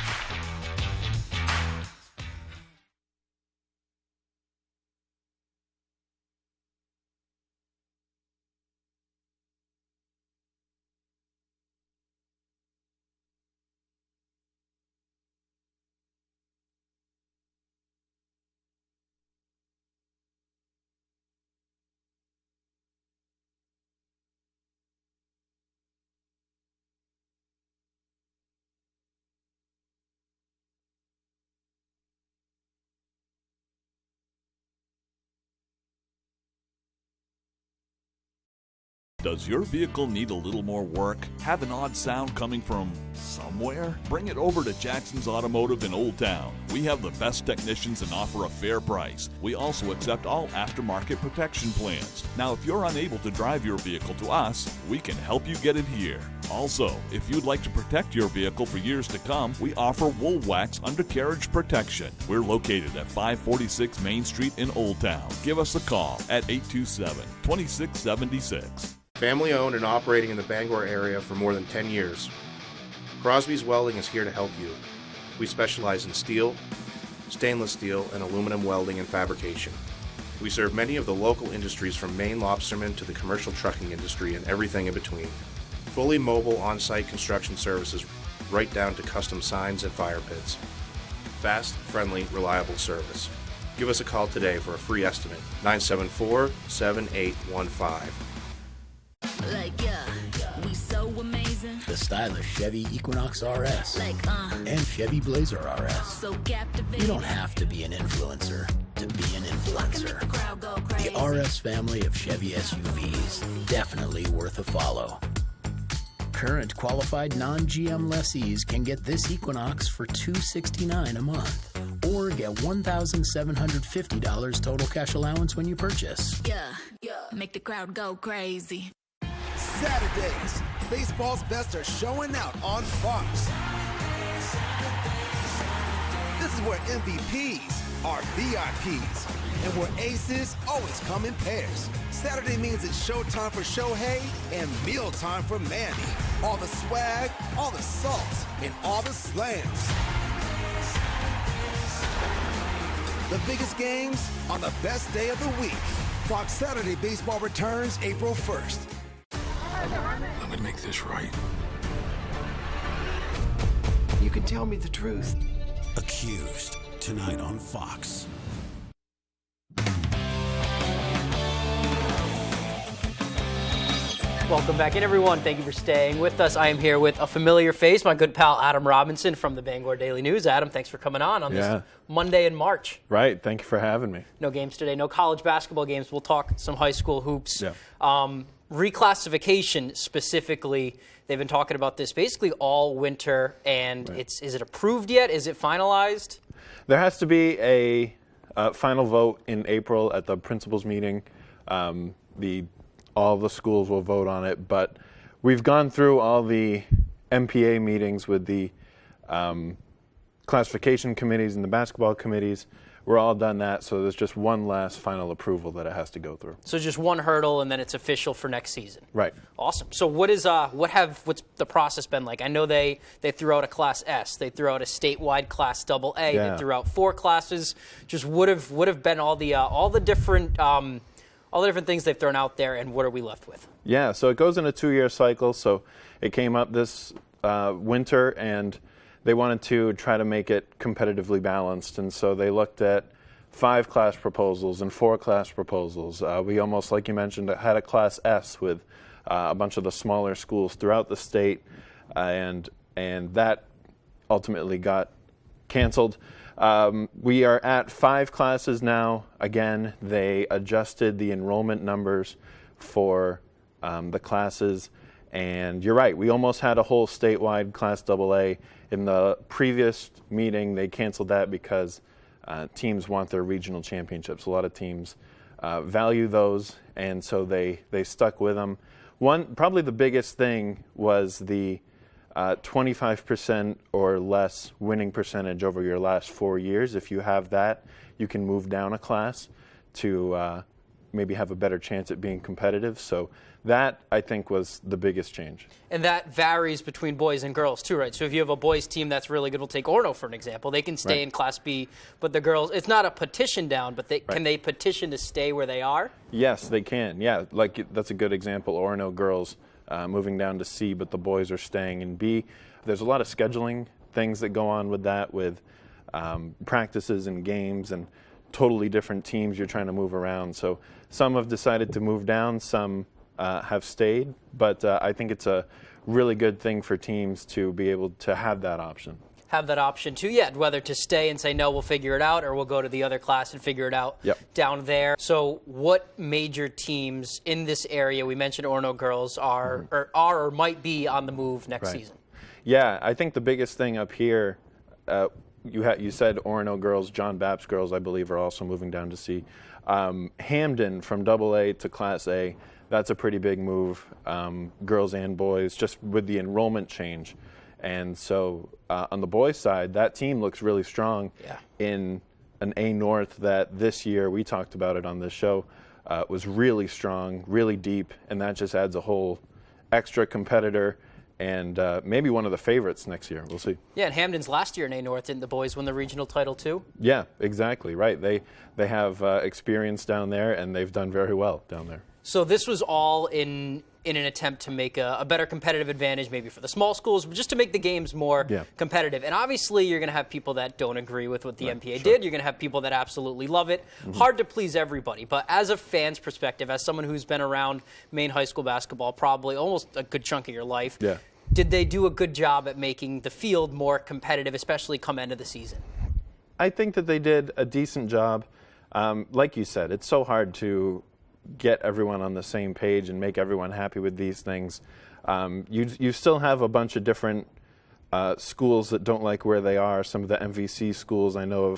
S9: Does your vehicle need a little more work? Have an odd sound coming from somewhere? Bring it over to Jackson's Automotive in Old Town. We have the best technicians and offer a fair price. We also accept all aftermarket protection plans. Now, if you're unable to drive your vehicle to us, we can help you get it here. Also, if you'd like to protect your vehicle for years to come, we offer Wool Wax undercarriage protection. We're located at 546 Main Street in Old Town. Give us a call at 827-2676.
S11: Family owned and operating in the Bangor area for more than 10 years. Crosby's Welding is here to help you. We specialize in steel, stainless steel, and aluminum welding and fabrication. We serve many of the local industries from Maine lobstermen to the commercial trucking industry and everything in between. Fully mobile on-site construction services right down to custom signs and fire pits. Fast, friendly, reliable service. Give us a call today for a free estimate. 974-7815.
S22: We so amazing.
S23: The stylish Chevy Equinox RS and Chevy Blazer RS.
S22: So captivating.
S23: You don't have to be an influencer to be an influencer. The RS family of Chevy SUVs, definitely worth a follow. Current qualified non-GM lessees can get this Equinox for $269 a month. Or get $1,750 total cash allowance when you purchase.
S22: Yeah, make the crowd go crazy.
S24: Saturdays, baseball's best are showing out on Fox. This is where MVPs are VIPs, and where aces always come in pairs. Saturday means it's showtime for Shohei and mealtime for Manny. All the swag, all the salt, and all the slams. The biggest games on the best day of the week. Fox Saturday Baseball returns April 1st.
S25: Let me make this right.
S26: You can tell me the truth.
S25: Accused, tonight on Fox.
S27: Welcome back in, everyone. Thank you for staying with us. I am here with a familiar face, my good pal Adam Robinson from the Bangor Daily News. Adam, thanks for coming on this Monday in March.
S31: Right. Thank you for having me.
S27: No games today, no college basketball games. We'll talk some high school hoops. Reclassification specifically, they've been talking about this basically all winter, and is it approved yet? Is it finalized?
S31: There has to be a final vote in April at the principals meeting. All the schools will vote on it, but we've gone through all the MPA meetings with the classification committees and the basketball committees. We're all done that, so there's just one last final approval that it has to go through.
S27: So just one hurdle, and then it's official for next season.
S31: Right.
S27: Awesome. So what's the process been like? I know they threw out a Class S, they threw out a statewide Class AA, they threw out 4 classes. Just would have been all the different things they've thrown out there, and what are we left with? Yeah.
S31: So it goes in a 2-year cycle. So it came up this winter, and they wanted to try to make it competitively balanced, and so they looked at 5 class proposals and 4 class proposals. We almost, like you mentioned, had a Class S with a bunch of the smaller schools throughout the state, and that ultimately got canceled. We are at 5 classes now. Again, they adjusted the enrollment numbers for the classes, and you're right, we almost had a whole statewide Class AA. In the previous meeting, they canceled that because teams want their regional championships. A lot of teams value those, and so they stuck with them. Probably the biggest thing was the 25% or less winning percentage over your last 4 years. If you have that, you can move down a class to maybe have a better chance at being competitive. So that, I think, was the biggest change.
S27: And that varies between boys and girls too, right? So if you have a boys team that's really good, we'll take Orono for an example. They can stay in Class B, but the girls, it's not a petition down, but can they petition to stay where they are?
S31: Yes, they can. Yeah, like that's a good example. Orono girls moving down to C, but the boys are staying in B. There's a lot of scheduling things that go on with that, with practices and games and totally different teams you're trying to move around. So some have decided to move down, some have stayed, but I think it's a really good thing for teams to be able to have that option.
S27: Have that option too, yeah, whether to stay and say, no, we'll figure it out, or we'll go to the other class and figure it out down there. So what major teams in this area, we mentioned Orono girls, are or might be on the move next season?
S31: Yeah, I think the biggest thing up here, you said Orono girls, John Baptist girls, I believe, are also moving down to C. Hamden from AA to Class A, that's a pretty big move, girls and boys, just with the enrollment change. And so on the boys' side, that team looks really strong in an A North that this year, we talked about it on this show, was really strong, really deep, and that just adds a whole extra competitor and maybe one of the favorites next year. We'll see.
S27: Yeah, and Hamden's last year in A North, didn't the boys win the regional title too?
S31: Yeah, exactly, right. They have experience down there, and they've done very well down there.
S27: So this was all in an attempt to make a better competitive advantage, maybe for the small schools, but just to make the games more competitive. And obviously, you're going to have people that don't agree with what the MPA did. You're going to have people that absolutely love it. Hard to please everybody. But as a fan's perspective, as someone who's been around Maine high school basketball probably almost a good chunk of your life, did they do a good job at making the field more competitive, especially come end of the season?
S31: I think that they did a decent job. Like you said, it's so hard to get everyone on the same page and make everyone happy with these things. You still have a bunch of different schools that don't like where they are. Some of the MVC schools I know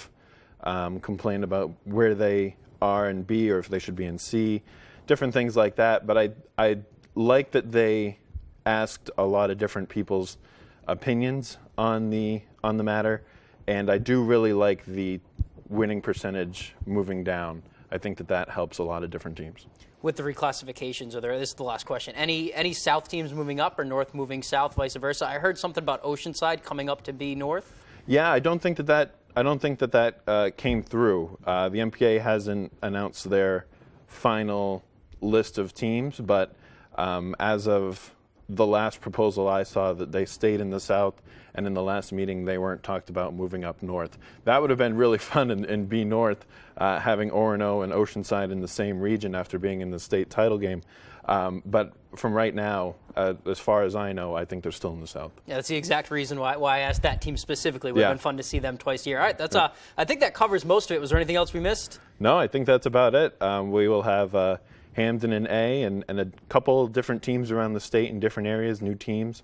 S31: have complained about where they are in B or if they should be in C, different things like that. But I like that they asked a lot of different people's opinions on the matter, and I do really like the winning percentage moving down. I think that helps a lot of different teams.
S27: With the reclassifications, this is the last question. Any South teams moving up or North moving South, vice versa? I heard something about Oceanside coming up to be North.
S31: Yeah, I don't think that came through. The MPA hasn't announced their final list of teams, but as of the last proposal I saw, that they stayed in the South, and in the last meeting they weren't talked about moving up north. That would have been really fun in B North, having Orono and Oceanside in the same region after being in the state title game. But from right now, as far as I know, I think they're still in the South.
S27: Yeah, that's the exact reason why I asked that team specifically. It would have been fun to see them twice a year. All right, that's I think that covers most of it. Was there anything else we missed?
S31: No, I think that's about it. We will have Hamden in A and a couple different teams around the state in different areas, new teams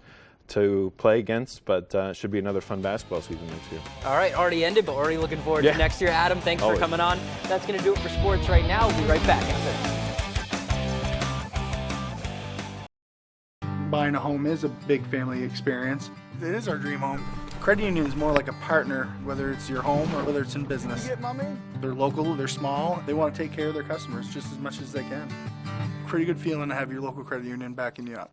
S31: to play against, but should be another fun basketball season next year.
S27: All right, already ended, but already looking forward to next year. Adam, thanks for coming on. That's going to do it for sports right now. We'll be right back after.
S1: Buying a home is a big family experience. It is our dream home. Credit union is more like a partner, whether it's your home or whether it's in business. You get mommy? They're local, they're small, they want to take care of their customers just as much as they can. Pretty good feeling to have your local credit union backing you up.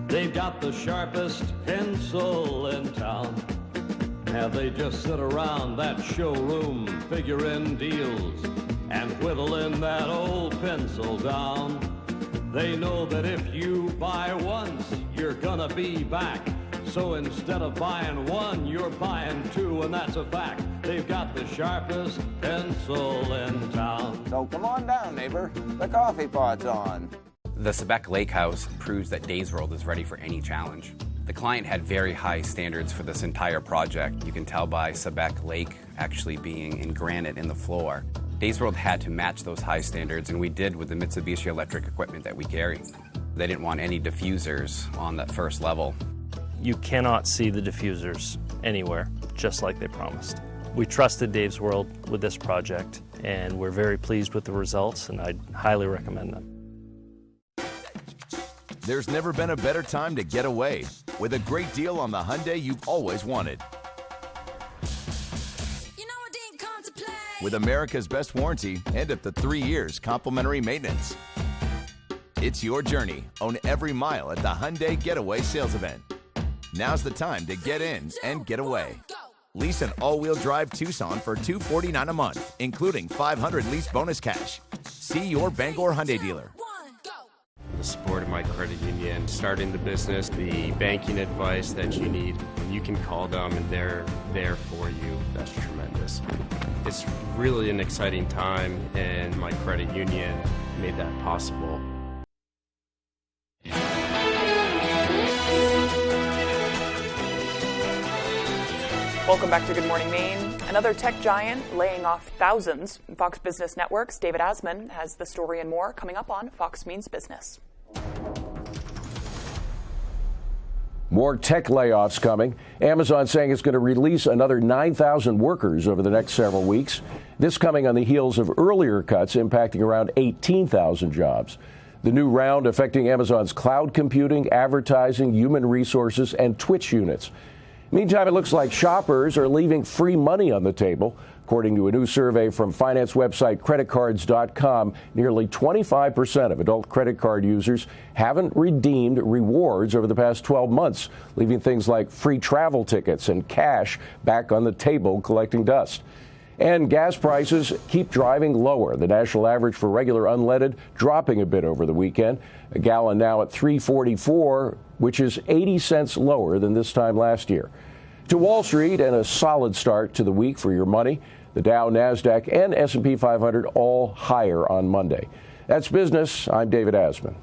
S8: They've got the sharpest pencil in town. Now they just sit around that showroom figuring deals and whittling that old pencil down. They know that if you buy once, you're gonna be back So instead of buying one, you're buying two, and that's a fact. They've got the sharpest pencil in town.
S10: So come on down, neighbor. The coffee pot's on.
S12: The Sebec Lake House proves that Days World is ready for any challenge. The client had very high standards for this entire project. You can tell by Sebec Lake actually being in granite in the floor. Days World had to match those high standards, and we did with the Mitsubishi electric equipment that we carry. They didn't want any diffusers on that first level.
S13: You cannot see the diffusers anywhere, just like they promised. We trusted Dave's World with this project, and we're very pleased with the results, and I'd highly recommend them.
S14: There's never been a better time to get away with a great deal on the Hyundai you've always wanted. With America's best warranty and up to 3 years complimentary maintenance. It's your journey. Own every mile at the Hyundai Getaway Sales Event. Now's the time to get in and get away. Lease an all-wheel drive Tucson for $249 a month, including $500 lease bonus cash. See your Bangor Hyundai dealer.
S15: The support of my credit union, starting the business, the banking advice that you need. When you can call them and they're there for you, that's tremendous. It's really an exciting time, and my credit union made that possible.
S2: Welcome back to Good Morning Maine. Another tech giant laying off thousands. Fox Business Network's David Asman has the story and more coming up on Fox Means Business.
S16: More tech layoffs coming. Amazon saying it's going to release another 9,000 workers over the next several weeks. This coming on the heels of earlier cuts impacting around 18,000 jobs. The new round affecting Amazon's cloud computing, advertising, human resources, and Twitch units. Meantime, it looks like shoppers are leaving free money on the table. According to a new survey from finance website creditcards.com, nearly 25% of adult credit card users haven't redeemed rewards over the past 12 months, leaving things like free travel tickets and cash back on the table collecting dust. And gas prices keep driving lower. The national average for regular unleaded dropping a bit over the weekend. A gallon now at $3.44, which is 80 cents lower than this time last year. To Wall Street, and a solid start to the week for your money. The Dow, NASDAQ, and S&P 500 all higher on Monday. That's business. I'm David Asman.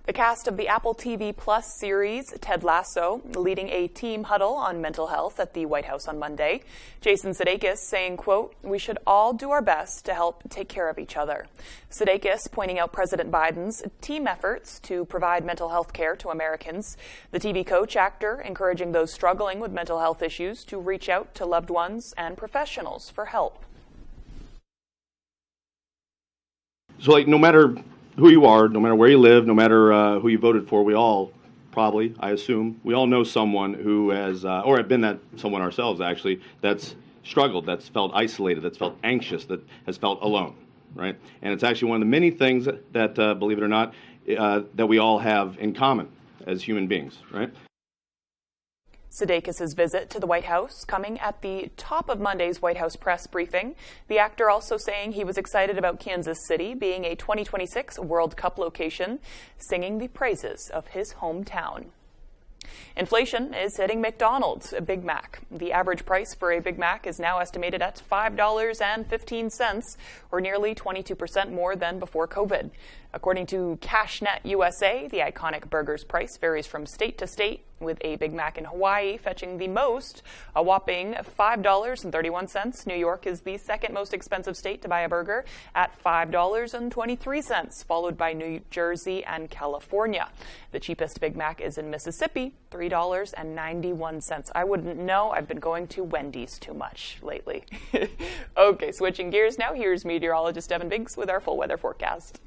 S2: The cast of the Apple TV Plus series, Ted Lasso, leading a team huddle on mental health at the White House on Monday. Jason Sudeikis saying, quote, "We should all do our best to help take care of each other." Sudeikis pointing out President Biden's team efforts to provide mental health care to Americans. The TV coach actor encouraging those struggling with mental health issues to reach out to loved ones and professionals for help.
S17: So, no matter who you are, no matter where you live, no matter who you voted for, we all probably, I assume, we all know someone who has, or have been that someone ourselves actually, that's struggled, that's felt isolated, that's felt anxious, that has felt alone, right? And it's actually one of the many things that believe it or not, that we all have in common as human beings, right?
S2: Sudeikis' visit to the White House coming at the top of Monday's White House press briefing. The actor also saying he was excited about Kansas City being a 2026 World Cup location, singing the praises of his hometown. Inflation is hitting McDonald's, a Big Mac. The average price for a Big Mac is now estimated at $5.15, or nearly 22% more than before COVID. According to CashNet USA, the iconic burger's price varies from state to state, with a Big Mac in Hawaii fetching the most, a whopping $5.31. New York is the second most expensive state to buy a burger at $5.23, followed by New Jersey and California. The cheapest Big Mac is in Mississippi, $3.91. I wouldn't know. I've been going to Wendy's too much lately. Okay, switching gears now. Here's meteorologist Evan Biggs with our full weather forecast.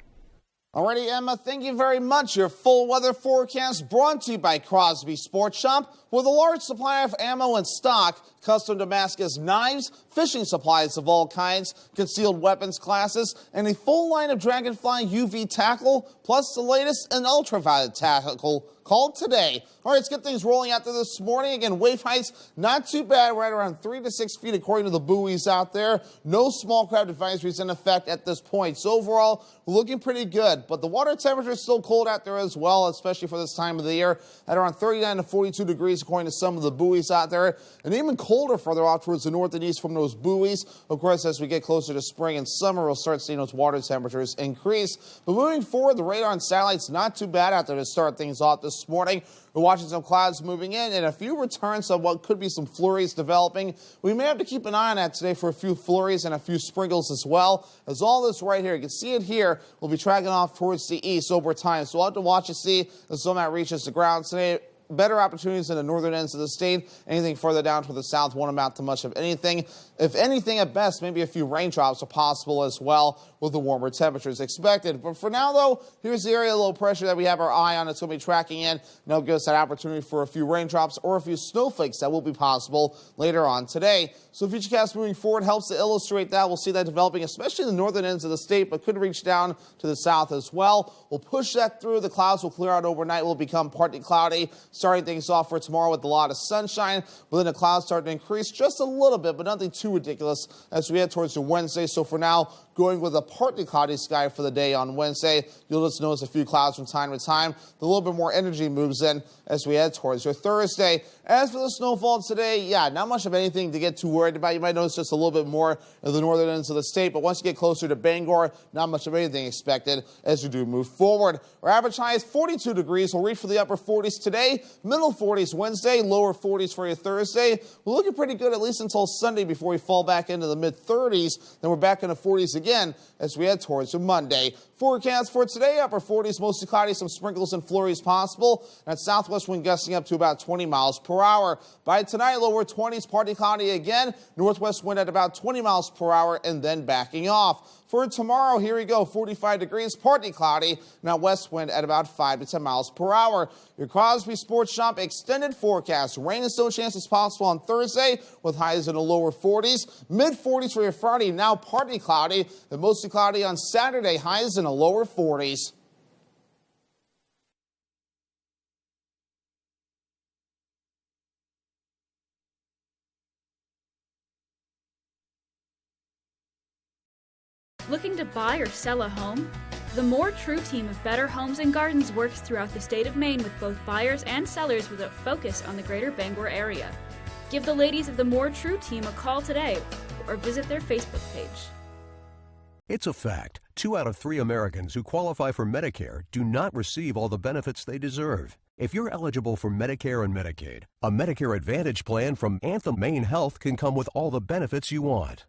S28: Alrighty, Emma, thank you very much. Your full weather forecast brought to you by Crosby Sports Shop, with a large supply of ammo and stock, custom Damascus knives, fishing supplies of all kinds, concealed weapons classes, and a full line of Dragonfly UV tackle, plus the latest in ultraviolet tackle Call today. All right, let's get things rolling out there this morning. Again, wave heights not too bad, right around 3 to 6 feet according to the buoys out there. No small craft advisories in effect at this point. So overall, looking pretty good. But the water temperature is still cold out there as well, especially for this time of the year, at around 39 to 42 degrees according to some of the buoys out there. And even colder further off towards the north and east from those buoys. Of course, as we get closer to spring and summer, we'll start seeing those water temperatures increase. But moving forward, the radar and satellites not too bad out there to start things off this morning. We're watching some clouds moving in and a few returns of what could be some flurries developing. We may have to keep an eye on that today for a few flurries and a few sprinkles as well. As all this right here, you can see it here, will be tracking off towards the east over time. So we'll have to watch and see as some of that reaches the ground today. Better opportunities in the northern ends of the state. Anything further down to the south won't amount to much of anything. If anything, at best, maybe a few raindrops are possible as well with the warmer temperatures expected. But for now, though, here's the area of low pressure that we have our eye on. It's going to be tracking in, and it'll give us that opportunity for a few raindrops or a few snowflakes that will be possible later on today. So Futurecast moving forward helps to illustrate that. We'll see that developing, especially in the northern ends of the state, but could reach down to the south as well. We'll push that through. The clouds will clear out overnight. Will become partly cloudy, starting things off for tomorrow with a lot of sunshine, but then the clouds start to increase just a little bit, but nothing too ridiculous as we head towards the Wednesday. So for now, going with a partly cloudy sky for the day on Wednesday. You'll just notice a few clouds from time to time. A little bit more energy moves in as we head towards your Thursday. As for the snowfall today, yeah, not much of anything to get too worried about. You might notice just a little bit more in the northern ends of the state, but once you get closer to Bangor, not much of anything expected as you do move forward. Our average high is 42 degrees. We'll reach for the upper 40s today, middle 40s Wednesday, lower 40s for your Thursday. We're looking pretty good at least until Sunday before we fall back into the mid-30s. Then we're back in the 40s again as we head towards Monday. Forecast for today, upper 40s, mostly cloudy, some sprinkles and flurries possible. And southwest wind gusting up to about 20 miles per hour. By tonight, lower 20s, partly cloudy again. Northwest wind at about 20 miles per hour and then backing off. For tomorrow, here we go, 45 degrees, partly cloudy. Now west wind at about 5 to 10 miles per hour. Your Crosby Sports Shop extended forecast. Rain and snow chances possible on Thursday with highs in the lower 40s. Mid-40s for your Friday, now partly cloudy. And mostly cloudy on Saturday, highs in the lower 40s.
S3: Looking to buy or sell a home? The More True team of Better Homes and Gardens works throughout the state of Maine with both buyers and sellers with a focus on the greater Bangor area. Give the ladies of the More True team a call today or visit their Facebook page.
S4: It's a fact. 2 out of 3 Americans who qualify for Medicare do not receive all the benefits they deserve. If you're eligible for Medicare and Medicaid, a Medicare Advantage plan from Anthem Maine Health can come with all the benefits you want.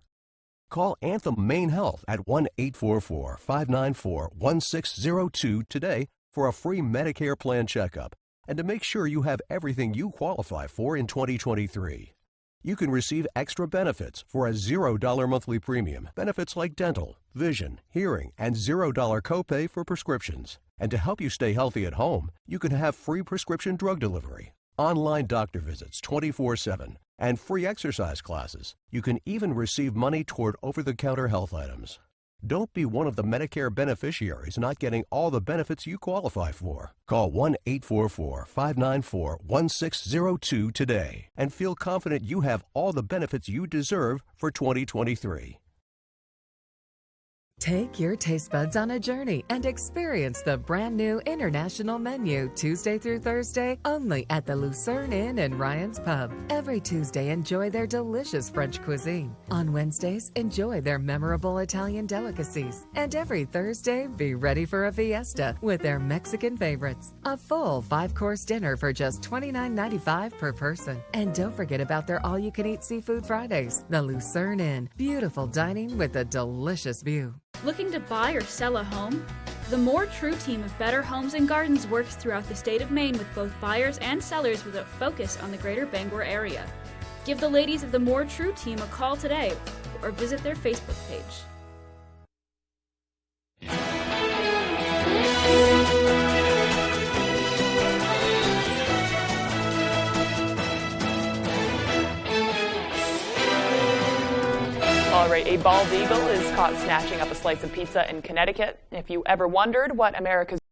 S4: Call Anthem Maine Health at 1-844-594-1602 today for a free Medicare plan checkup and to make sure you have everything you qualify for in 2023. You can receive extra benefits for a $0 monthly premium, benefits like dental, vision, hearing, and $0 copay for prescriptions. And to help you stay healthy at home, you can have free prescription drug delivery, online doctor visits 24/7, and free exercise classes. You can even receive money toward over-the-counter health items. Don't be one of the Medicare beneficiaries not getting all the benefits you qualify for. Call 1-844-594-1602 today and feel confident you have all the benefits you deserve for 2023.
S5: Take your taste buds on a journey and experience the brand new international menu Tuesday through Thursday only at the Lucerne Inn and Ryan's Pub. Every Tuesday, enjoy their delicious French cuisine. On Wednesdays, enjoy their memorable Italian delicacies. And every Thursday, be ready for a fiesta with their Mexican favorites. A full 5-course dinner for just $29.95 per person. And don't forget about their all-you-can-eat seafood Fridays. The Lucerne Inn, beautiful dining with a delicious view.
S3: Looking to buy or sell a home? The More True team of Better Homes and Gardens works throughout the state of Maine with both buyers and sellers with a focus on the greater Bangor area. Give the ladies of the More True team a call today or visit their Facebook page.
S2: All right, a bald eagle is caught snatching up a slice of pizza in Connecticut. If you ever wondered what America's